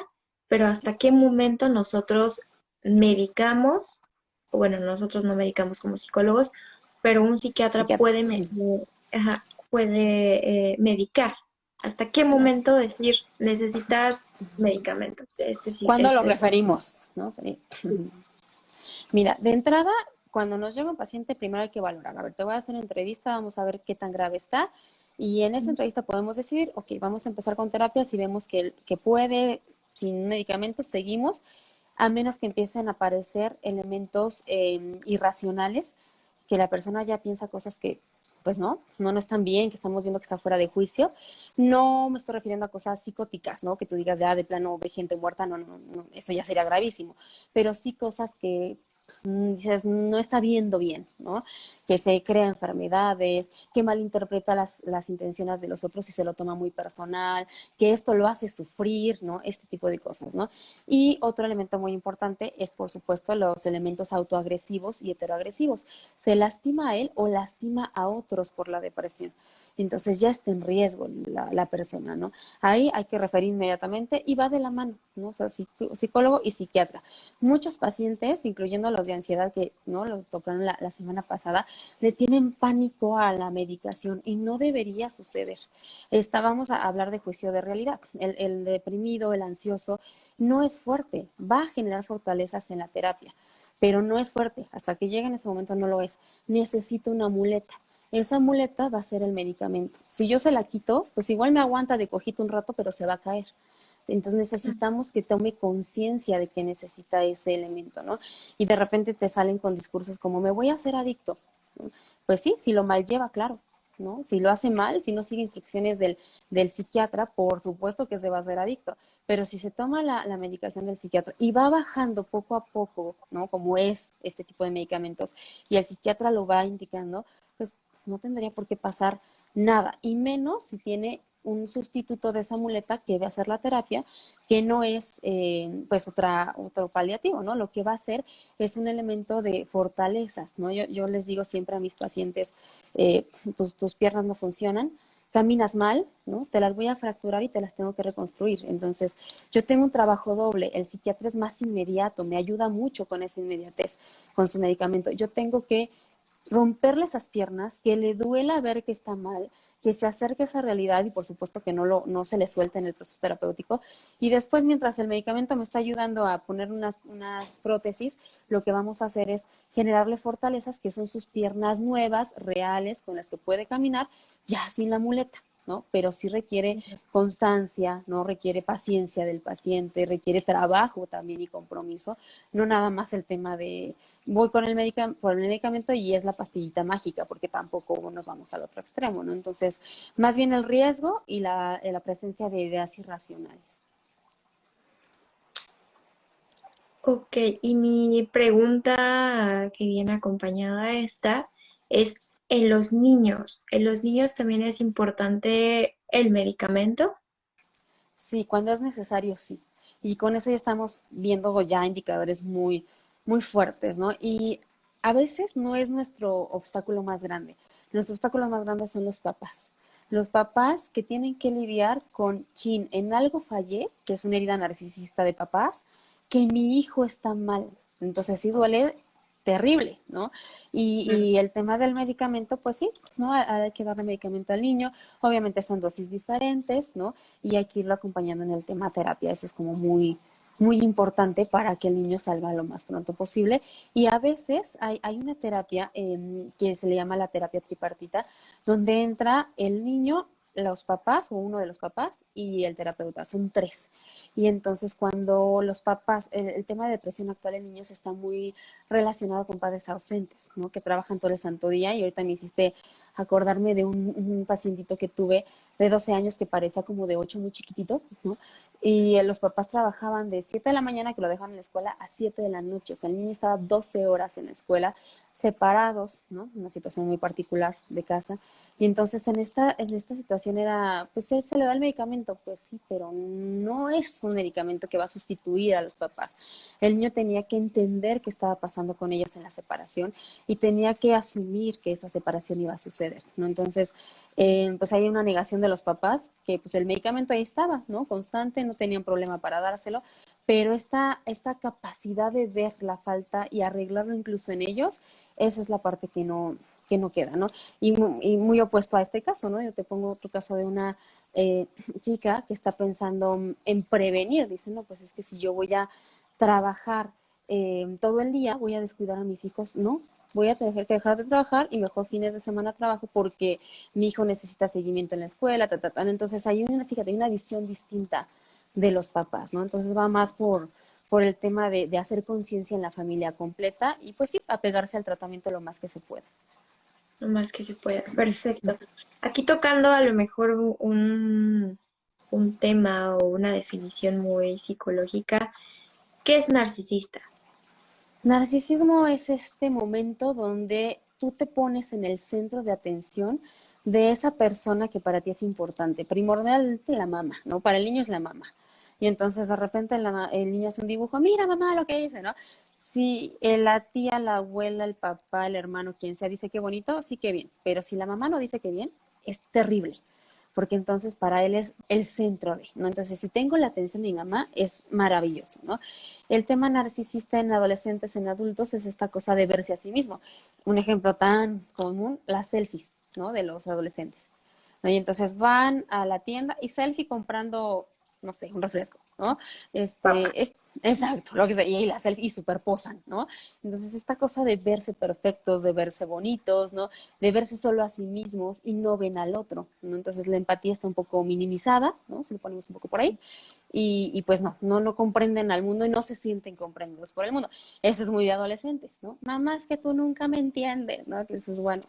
pero ¿hasta qué momento nosotros medicamos? O bueno, nosotros no medicamos como psicólogos, pero un psiquiatra Psiquiatra. puede, puede medicar. ¿Hasta qué Claro. momento decir necesitas medicamentos? Este sí ¿Cuándo es lo eso. referimos? ¿No? Sí. Mira, de entrada, cuando nos llega un paciente, primero hay que valorar. A ver, te voy a hacer una entrevista, vamos a ver qué tan grave está. Y en esa entrevista podemos decidir, ok, vamos a empezar con terapia. Si vemos que puede, sin medicamentos, seguimos, a menos que empiecen a aparecer elementos irracionales, que la persona ya piensa cosas que, pues no están bien, que estamos viendo que está fuera de juicio. No me estoy refiriendo a cosas psicóticas, ¿no? Que tú digas ya de plano ve gente muerta, no, eso ya sería gravísimo. Pero sí cosas que dices, no está viendo bien, ¿no? Que se crea enfermedades, que malinterpreta las intenciones de los otros y se lo toma muy personal, que esto lo hace sufrir, ¿no? Este tipo de cosas, ¿no? Y otro elemento muy importante es, por supuesto, los elementos autoagresivos y heteroagresivos. Se lastima a él o lastima a otros por la depresión. Entonces ya está en riesgo la persona, ¿no? Ahí hay que referir inmediatamente y va de la mano, ¿no? O sea, psicólogo y psiquiatra. Muchos pacientes, incluyendo los de ansiedad que no lo tocaron la semana pasada, le tienen pánico a la medicación y no debería suceder. Vamos a hablar de juicio de realidad. El deprimido, el ansioso, no es fuerte, va a generar fortalezas en la terapia, pero no es fuerte. Hasta que llegue en ese momento no lo es. Necesita una muleta. Esa muleta va a ser el medicamento. Si yo se la quito, pues igual me aguanta de cojito un rato, pero se va a caer. Entonces necesitamos que tome conciencia de que necesita ese elemento, ¿no? Y de repente te salen con discursos como me voy a hacer adicto, ¿no? Pues sí, si lo mal lleva, claro, ¿no? Si lo hace mal, si no sigue instrucciones del psiquiatra, por supuesto que se va a hacer adicto. Pero si se toma la medicación del psiquiatra y va bajando poco a poco, ¿no? Como es este tipo de medicamentos, y el psiquiatra lo va indicando, pues no tendría por qué pasar nada, y menos si tiene un sustituto de esa muleta que va a ser la terapia, que no es pues otro paliativo, ¿no? Lo que va a hacer es un elemento de fortalezas, ¿no? Yo les digo siempre a mis pacientes, tus piernas no funcionan, caminas mal, ¿no? Te las voy a fracturar y te las tengo que reconstruir. Entonces, yo tengo un trabajo doble. El psiquiatra es más inmediato, me ayuda mucho con esa inmediatez, con su medicamento. Yo tengo que romperle esas piernas, que le duela ver que está mal, que se acerque a esa realidad y por supuesto que no se le suelte en el proceso terapéutico. Y después, mientras el medicamento me está ayudando a poner unas prótesis, lo que vamos a hacer es generarle fortalezas que son sus piernas nuevas, reales, con las que puede caminar, ya sin la muleta. ¿no? Pero sí requiere constancia, ¿no? Requiere paciencia del paciente, requiere trabajo también y compromiso, no nada más el tema de voy con el por el medicamento y es la pastillita mágica, porque tampoco nos vamos al otro extremo, ¿no? Entonces, más bien el riesgo y la presencia de ideas irracionales. Ok, y mi pregunta que viene acompañada a esta es, ¿en los niños también es importante el medicamento? Sí, cuando es necesario, sí. Y con eso ya estamos viendo ya indicadores muy, muy fuertes, ¿no? Y a veces no es nuestro obstáculo más grande. Nuestro obstáculo más grande son los papás. Los papás que tienen que lidiar con, chin, en algo fallé, que es una herida narcisista de papás, que mi hijo está mal. Entonces sí duele terrible, ¿no? Y el tema del medicamento, pues sí, ¿no? Hay que darle medicamento al niño. Obviamente son dosis diferentes, ¿no? Y hay que irlo acompañando en el tema terapia. Eso es como muy, muy importante para que el niño salga lo más pronto posible. Y a veces hay una terapia que se le llama la terapia tripartita, donde entra el niño, los papás o uno de los papás y el terapeuta. Son tres. Y entonces cuando los papás, el tema de depresión actual en niños está muy relacionado con padres ausentes, ¿no? Que trabajan todo el santo día. Y ahorita me hiciste acordarme de un pacientito que tuve de 12 años que parecía como de 8, muy chiquitito, ¿no? Y los papás trabajaban de 7 de la mañana, que lo dejaban en la escuela, a 7 de la noche. O sea, el niño estaba 12 horas en la escuela, separados, ¿no? Una situación muy particular de casa. Y entonces en esta situación era, pues él se le da el medicamento, pues sí, pero no es un medicamento que va a sustituir a los papás. El niño tenía que entender qué estaba pasando con ellos en la separación y tenía que asumir que esa separación iba a suceder, ¿no? Entonces, pues hay una negación de los papás, que pues el medicamento ahí estaba, ¿no? Constante, no tenían problema para dárselo, pero esta capacidad de ver la falta y arreglarlo incluso en ellos, esa es la parte que no queda, ¿no? Y muy opuesto a este caso, ¿no? Yo te pongo otro caso de una eh, chica que está pensando en prevenir, dice, no, pues es que si yo voy a trabajar todo el día, voy a descuidar a mis hijos, no, voy a tener que dejar de trabajar y mejor fines de semana trabajo porque mi hijo necesita seguimiento en la escuela, Entonces hay fíjate, hay una visión distinta de los papás, ¿no? Entonces va más por el tema de hacer conciencia en la familia completa y pues sí, apegarse al tratamiento lo más que se pueda. Lo más que se pueda. Perfecto. Aquí tocando a lo mejor un tema o una definición muy psicológica, ¿qué es narcisista? Narcisismo es este momento donde tú te pones en el centro de atención de esa persona que para ti es importante, primordialmente la mamá, ¿no? Para el niño es la mamá. Y entonces de repente el niño hace un dibujo, mira mamá lo que dice, ¿no? Si la tía, la abuela, el papá, el hermano, quien sea, dice que bonito, sí que bien. Pero si la mamá no dice que bien, es terrible, porque entonces para él es el centro de, ¿no? Entonces, si tengo la atención de mi mamá, es maravilloso, ¿no? El tema narcisista en adolescentes, en adultos, es esta cosa de verse a sí mismo. Un ejemplo tan común, las selfies, ¿no? De los adolescentes, ¿no? Y entonces van a la tienda y selfie comprando, no sé, un refresco, ¿no? Papá. Exacto, lo que sea, y la selfie y superposan, ¿no? Entonces, esta cosa de verse perfectos, de verse bonitos, ¿no? De verse solo a sí mismos y no ven al otro, ¿no? Entonces, la empatía está un poco minimizada, ¿no? Si lo ponemos un poco por ahí. Y pues no comprenden al mundo y no se sienten comprendidos por el mundo. Eso es muy de adolescentes, ¿no? Mamá, es que tú nunca me entiendes, ¿no? Que eso es bueno,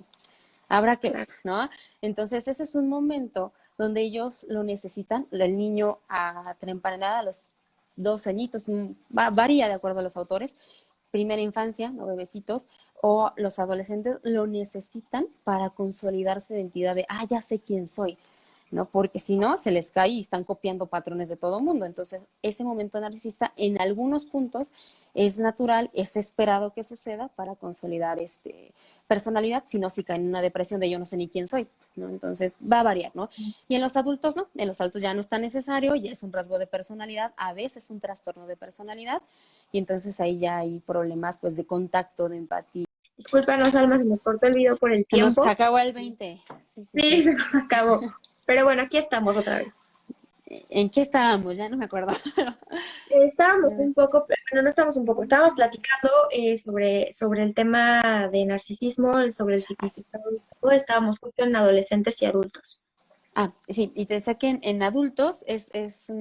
habrá que ver, Claro. ¿no? Entonces, ese es un momento donde ellos lo necesitan, el niño a temprana edad, a los 2 añitos, varía de acuerdo a los autores, primera infancia, no bebecitos, o los adolescentes lo necesitan para consolidar su identidad de, ya sé quién soy, ¿no? Porque si no, se les cae y están copiando patrones de todo mundo. Entonces, ese momento narcisista en algunos puntos es natural, es esperado que suceda para consolidar personalidad, si no, si caen en una depresión de yo no sé ni quién soy, ¿no? Entonces, va a variar, ¿no? Y en los adultos, ¿no? En los adultos ya no es tan necesario, ya es un rasgo de personalidad, a veces un trastorno de personalidad, y entonces ahí ya hay problemas, pues, de contacto, de empatía. Discúlpanos, Alma, se nos cortó el video por el Se nos tiempo. acabó el 20. Sí, sí, Sí, sí. se nos acabó. Pero bueno, aquí estamos otra vez. ¿En qué estábamos? Ya no me acuerdo. Estábamos un poco, bueno, no estábamos un poco, estábamos platicando sobre el tema de narcisismo, sobre el Así. significado, y todo. Estábamos justo en adolescentes y adultos. Sí, y te decía que en adultos es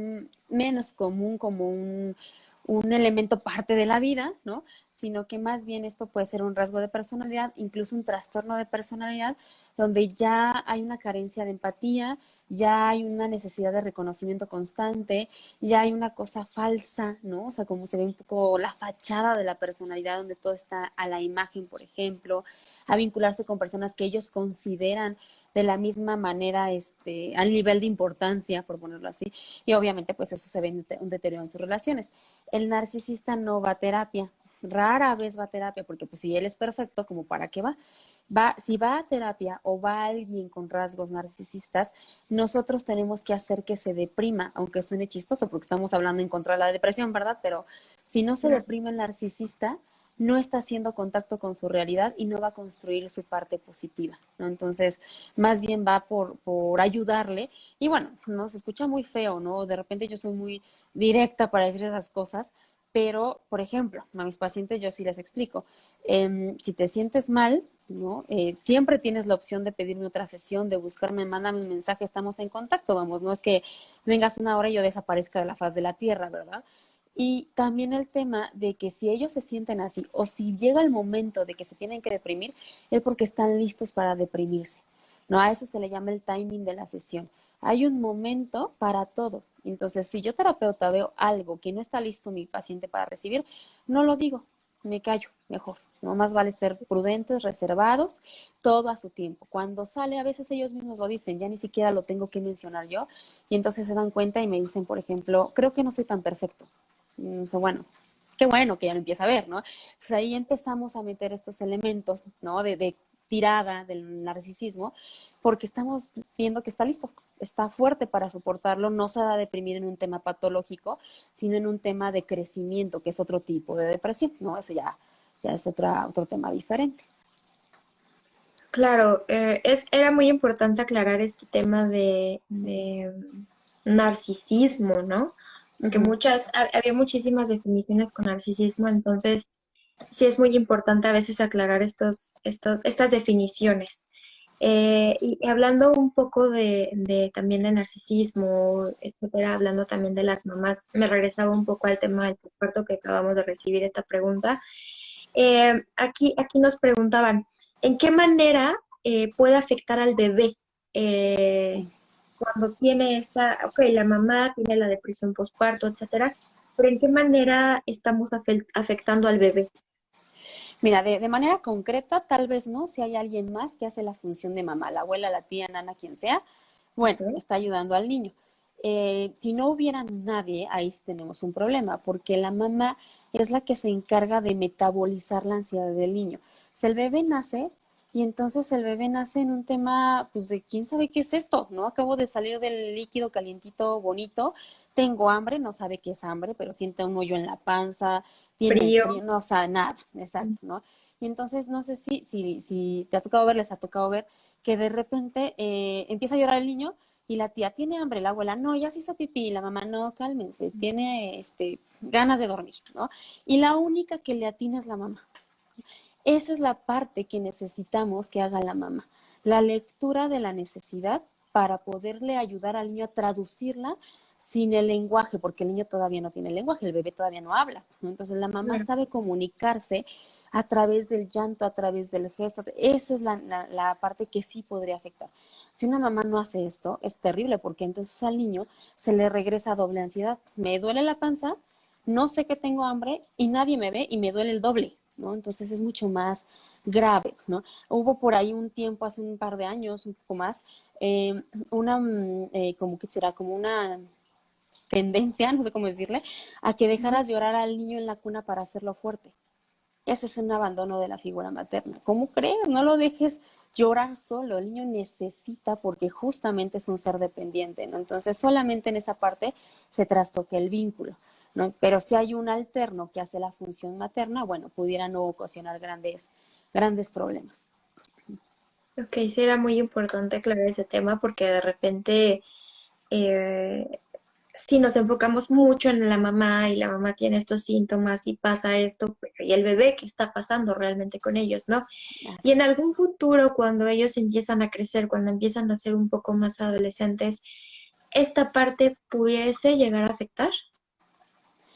menos común como un elemento parte de la vida, ¿no? Sino que más bien esto puede ser un rasgo de personalidad, incluso un trastorno de personalidad, donde ya hay una carencia de empatía, ya hay una necesidad de reconocimiento constante, ya hay una cosa falsa, ¿no? O sea, como se ve un poco la fachada de la personalidad, donde todo está a la imagen, por ejemplo, a vincularse con personas que ellos consideran de la misma manera, al nivel de importancia, por ponerlo así, y obviamente pues eso se ve en un deterioro en sus relaciones. El narcisista no va a terapia, rara vez va a terapia, porque pues si él es perfecto, ¿como para qué va? Si va a terapia o va alguien con rasgos narcisistas, nosotros tenemos que hacer que se deprima, aunque suene chistoso porque estamos hablando en contra de la depresión, ¿verdad? Pero si no se deprime el narcisista, no está haciendo contacto con su realidad y no va a construir su parte positiva, ¿no? Entonces, más bien va por ayudarle. Y bueno, no se escucha muy feo, ¿no? De repente yo soy muy directa para decir esas cosas, pero, por ejemplo, a mis pacientes yo sí les explico, si te sientes mal, ¿no? Siempre tienes la opción de pedirme otra sesión, de buscarme, mándame un mensaje, estamos en contacto, vamos, no es que vengas una hora y yo desaparezca de la faz de la tierra, ¿verdad? Y también el tema de que si ellos se sienten así o si llega el momento de que se tienen que deprimir, es porque están listos para deprimirse. No, a eso se le llama el timing de la sesión. Hay un momento para todo. Entonces, si yo terapeuta veo algo que no está listo mi paciente para recibir, no lo digo, me callo mejor. No más vale ser prudentes, reservados, todo a su tiempo. Cuando sale, a veces ellos mismos lo dicen, ya ni siquiera lo tengo que mencionar yo, y entonces se dan cuenta y me dicen, por ejemplo, creo que no soy tan perfecto. Bueno, qué bueno que ya lo empieza a ver, ¿no? Entonces ahí empezamos a meter estos elementos, ¿no? De tirada del narcisismo, porque estamos viendo que está listo, está fuerte para soportarlo, no se va a deprimir en un tema patológico, sino en un tema de crecimiento, que es otro tipo de depresión, ¿no? Eso ya es otro tema diferente. Claro, era muy importante aclarar este tema de narcisismo, ¿no? Porque Ujú. había muchísimas definiciones con narcisismo, entonces sí es muy importante a veces aclarar estas definiciones. Y hablando un poco de también de narcisismo, etcétera, hablando también de las mamás, me regresaba un poco al tema del posparto que acabamos de recibir esta pregunta. Aquí nos preguntaban, ¿en qué manera puede afectar al bebé eh, cuando tiene ok, la mamá tiene la depresión postparto, etcétera, pero ¿en qué manera estamos afectando al bebé? Mira, de manera concreta, tal vez no, si hay alguien más que hace la función de mamá, la abuela, la tía, nana, quien sea, bueno, Ok. está ayudando al niño. Si no hubiera nadie, ahí sí tenemos un problema, porque la mamá es la que se encarga de metabolizar la ansiedad del niño. Si el bebé nace, y entonces el bebé nace en un tema, pues de quién sabe qué es esto, ¿no? Acabo de salir del líquido calientito, bonito, tengo hambre, no sabe qué es hambre, pero siente un hoyo en la panza, tiene Frío. frío, no sabe nada, exacto, ¿no? Y entonces no sé si te ha tocado ver, les ha tocado ver que de repente empieza a llorar el niño y la tía tiene hambre, la abuela, no, ya se hizo pipí, y la mamá, no, cálmense, tiene ganas de dormir, ¿no? Y la única que le atina es la mamá. Esa es la parte que necesitamos que haga la mamá, la lectura de la necesidad para poderle ayudar al niño a traducirla sin el lenguaje, porque el niño todavía no tiene lenguaje, el bebé todavía no habla, ¿no? Entonces la mamá Claro. sabe comunicarse a través del llanto, a través del gesto. Esa es la parte que sí podría afectar. Si una mamá no hace esto, es terrible porque entonces al niño se le regresa doble ansiedad. Me duele la panza, no sé que tengo hambre y nadie me ve y me duele el doble, ¿no? Entonces es mucho más grave, ¿no? Hubo por ahí un tiempo, hace un par de años, un poco más, como que será, como una tendencia, no sé cómo decirle, a que dejaras llorar al niño en la cuna para hacerlo fuerte. Ese es un abandono de la figura materna. ¿Cómo crees? No lo dejes llorar solo. El niño necesita porque justamente es un ser dependiente, ¿no? Entonces solamente en esa parte se trastoca el vínculo, ¿no? Pero si hay un alterno que hace la función materna, bueno, pudiera no ocasionar grandes problemas. Ok, sí era muy importante aclarar ese tema porque de repente si nos enfocamos mucho en la mamá y la mamá tiene estos síntomas y pasa esto, pero ¿y el bebé qué está pasando realmente con ellos, no? Y Así en es. algún futuro, cuando ellos empiezan a crecer, cuando empiezan a ser un poco más adolescentes, ¿esta parte pudiese llegar a afectar?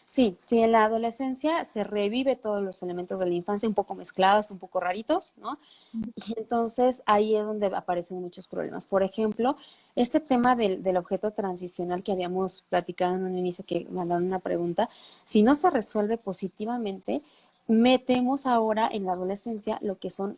Sí, sí, en la adolescencia se revive todos los elementos de la infancia un poco mezclados, un poco raritos, ¿no? Y entonces ahí es donde aparecen muchos problemas. Por ejemplo, este tema del objeto transicional que habíamos platicado en un inicio, que mandaron una pregunta, si no se resuelve positivamente, metemos ahora en la adolescencia lo que son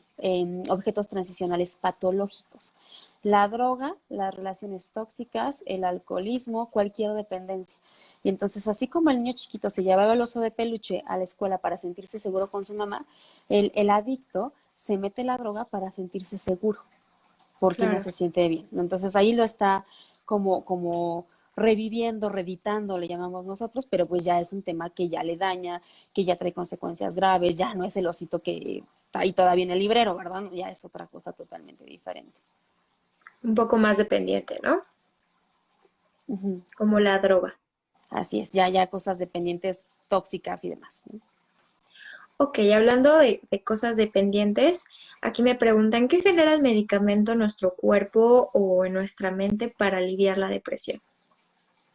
objetos transicionales patológicos. La droga, las relaciones tóxicas, el alcoholismo, cualquier dependencia. Y entonces, así como el niño chiquito se llevaba el oso de peluche a la escuela para sentirse seguro con su mamá, el adicto se mete la droga para sentirse seguro, porque no Claro. se siente bien. Entonces ahí lo está como reviviendo, reeditando, le llamamos nosotros, pero pues ya es un tema que ya le daña, que ya trae consecuencias graves, ya no es el osito que está ahí todavía en el librero, ¿verdad? Ya es otra cosa totalmente diferente. Un poco más dependiente, ¿no? Ujú. Como la droga. Así es, ya cosas dependientes tóxicas y demás, ¿no? Ok, hablando de cosas dependientes, aquí me preguntan, ¿qué genera el medicamento en nuestro cuerpo o en nuestra mente para aliviar la depresión?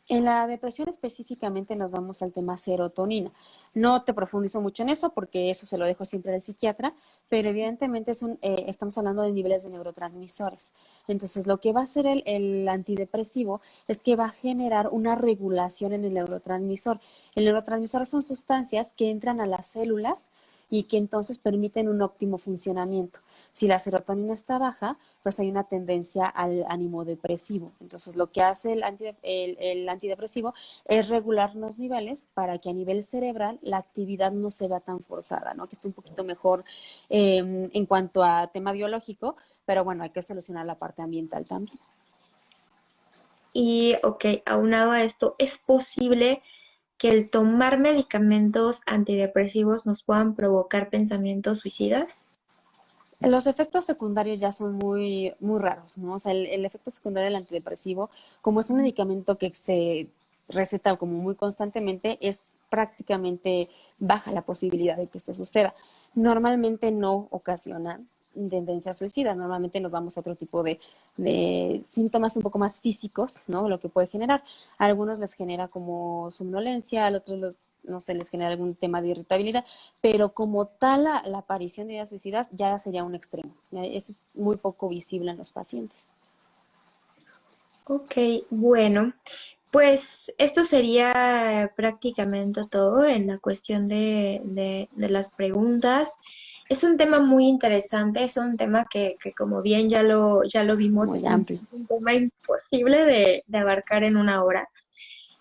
En la depresión específicamente nos vamos al tema serotonina. No te profundizo mucho en eso porque eso se lo dejo siempre al psiquiatra, pero evidentemente estamos hablando de niveles de neurotransmisores. Entonces, lo que va a hacer el antidepresivo es que va a generar una regulación en el neurotransmisor. El neurotransmisor son sustancias que entran a las células y que entonces permiten un óptimo funcionamiento. Si la serotonina está baja, pues hay una tendencia al ánimo depresivo. Entonces, lo que hace el antidepresivo es regular los niveles para que a nivel cerebral la actividad no se vea tan forzada, ¿no? Que esté un poquito mejor en cuanto a tema biológico, pero bueno, hay que solucionar la parte ambiental también. Y, ok, aunado a esto, ¿es posible que el tomar medicamentos antidepresivos nos puedan provocar pensamientos suicidas? Los efectos secundarios ya son muy raros, ¿no? O sea, el efecto secundario del antidepresivo, como es un medicamento que se receta como muy constantemente, es prácticamente baja la posibilidad de que esto suceda. Normalmente no ocasiona tendencia suicida, normalmente nos vamos a otro tipo de síntomas un poco más físicos, ¿no? Lo que puede generar. A algunos les genera como somnolencia, a otros no sé, les genera algún tema de irritabilidad, pero como tal la aparición de ideas suicidas ya sería un extremo. Eso es muy poco visible en los pacientes. Ok, bueno, pues esto sería prácticamente todo en la cuestión de las preguntas. Es un tema muy interesante, es un tema que como bien ya lo vimos, Muy es amplio. un tema imposible de abarcar en una hora.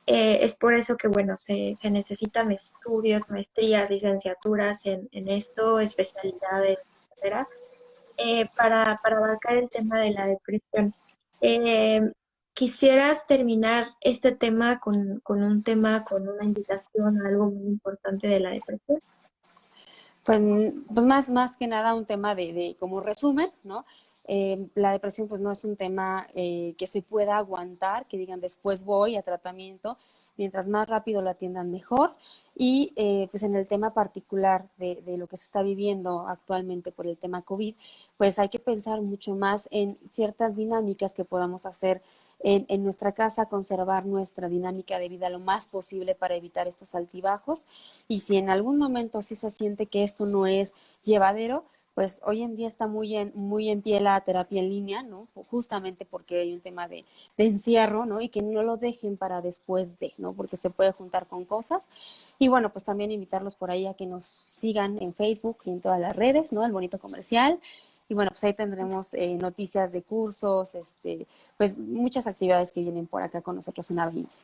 Es por eso que, bueno, se necesitan estudios, maestrías, licenciaturas en esto, especialidades, etcétera, para abarcar el tema de la depresión. Eh, ¿Quisieras terminar este tema con un tema, con una invitación a algo muy importante de la depresión? Pues más que nada un tema de como resumen, ¿no? La depresión pues no es un tema que se pueda aguantar, que digan después voy a tratamiento, mientras más rápido lo atiendan mejor. Y pues en el tema particular de lo que se está viviendo actualmente por el tema COVID, pues hay que pensar mucho más en ciertas dinámicas que podamos hacer en nuestra casa, conservar nuestra dinámica de vida lo más posible para evitar estos altibajos. Y si en algún momento sí se siente que esto no es llevadero, pues hoy en día está muy en pie la terapia en línea, ¿no? Justamente porque hay un tema de encierro, ¿no? Y que no lo dejen para después de, ¿no? Porque se puede juntar con cosas. Y bueno, pues también invitarlos por ahí a que nos sigan en Facebook y en todas las redes, ¿no? El Bonito Comercial. Y bueno, pues ahí tendremos noticias de cursos, pues muchas actividades que vienen por acá con nosotros en Avance.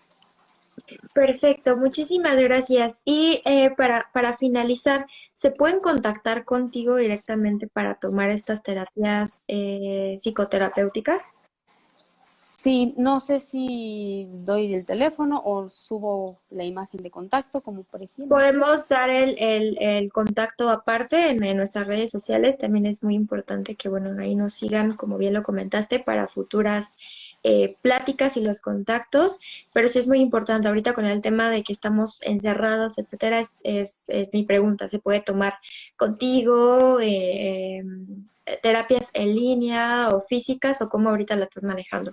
Perfecto, muchísimas gracias. Y para finalizar, ¿se pueden contactar contigo directamente para tomar estas terapias psicoterapéuticas? Sí, no sé si doy el teléfono o subo la imagen de contacto, como prefieras. Podemos dar el contacto aparte en nuestras redes sociales. También es muy importante que, bueno, ahí nos sigan, como bien lo comentaste, para futuras pláticas y los contactos, pero sí es muy importante ahorita con el tema de que estamos encerrados, etcétera, es mi pregunta, ¿se puede tomar contigo terapias en línea o físicas o cómo ahorita la estás manejando?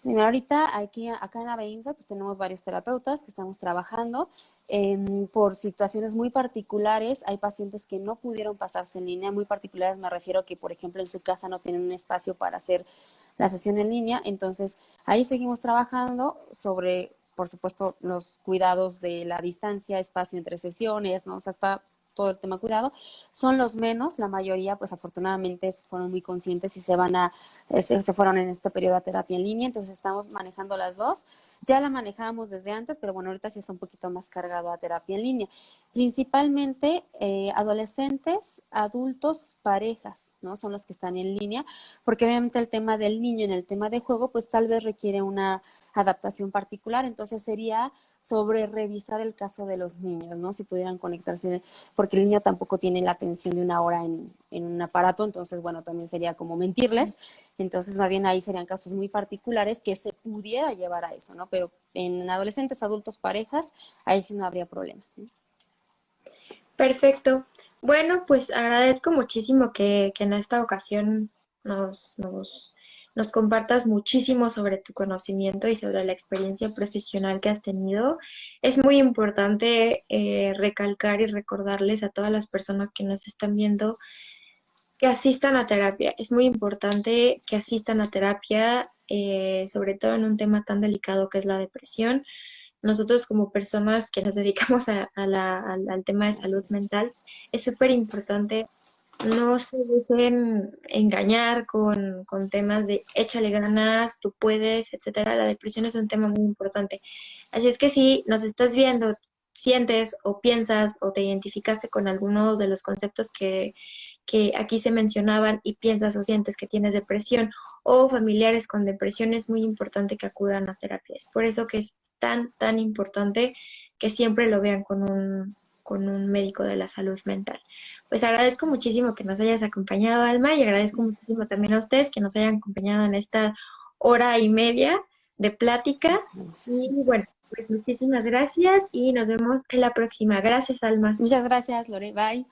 Sí, mira, ahorita aquí, acá en Aveinsa, pues tenemos varios terapeutas que estamos trabajando. Por situaciones muy particulares, hay pacientes que no pudieron pasarse en línea. Muy particulares me refiero a que, por ejemplo, en su casa no tienen un espacio para hacer la sesión en línea. Entonces, ahí seguimos trabajando sobre, por supuesto, los cuidados de la distancia, espacio entre sesiones, ¿no? O sea, está todo el tema cuidado. Son los menos, la mayoría, pues afortunadamente fueron muy conscientes y se fueron en este periodo a terapia en línea, entonces estamos manejando las dos. Ya la manejábamos desde antes, pero bueno, ahorita sí está un poquito más cargado a terapia en línea. Principalmente adolescentes, adultos, parejas, ¿no? Son los que están en línea, porque obviamente el tema del niño en el tema de juego, pues tal vez requiere una adaptación particular, entonces sería sobre revisar el caso de los niños, ¿no? Si pudieran conectarse, porque el niño tampoco tiene la atención de una hora en un aparato, entonces, bueno, también sería como mentirles, entonces más bien ahí serían casos muy particulares que se pudiera llevar a eso, ¿no? Pero en adolescentes, adultos, parejas, ahí sí no habría problema, ¿no? Perfecto. Bueno, pues agradezco muchísimo que en esta ocasión nos, nos, nos compartas muchísimo sobre tu conocimiento y sobre la experiencia profesional que has tenido. Es muy importante recalcar y recordarles a todas las personas que nos están viendo que asistan a terapia. Es muy importante que asistan a terapia, sobre todo en un tema tan delicado que es la depresión. Nosotros como personas que nos dedicamos al tema de Así salud es. mental, es súper importante no se dejen engañar con temas de échale ganas, tú puedes, etcétera. La depresión es un tema muy importante. Así es que si nos estás viendo, sientes o piensas o te identificaste con alguno de los conceptos que aquí se mencionaban y piensas o sientes que tienes depresión o familiares con depresión, es muy importante que acudan a terapia. Es por eso que es tan importante que siempre lo vean con un médico de la salud mental. Pues agradezco muchísimo que nos hayas acompañado, Alma, y agradezco muchísimo también a ustedes que nos hayan acompañado en esta hora y media de plática. Estamos. Y bueno, pues muchísimas gracias y nos vemos en la próxima. Gracias, Alma. Muchas gracias, Lore. Bye.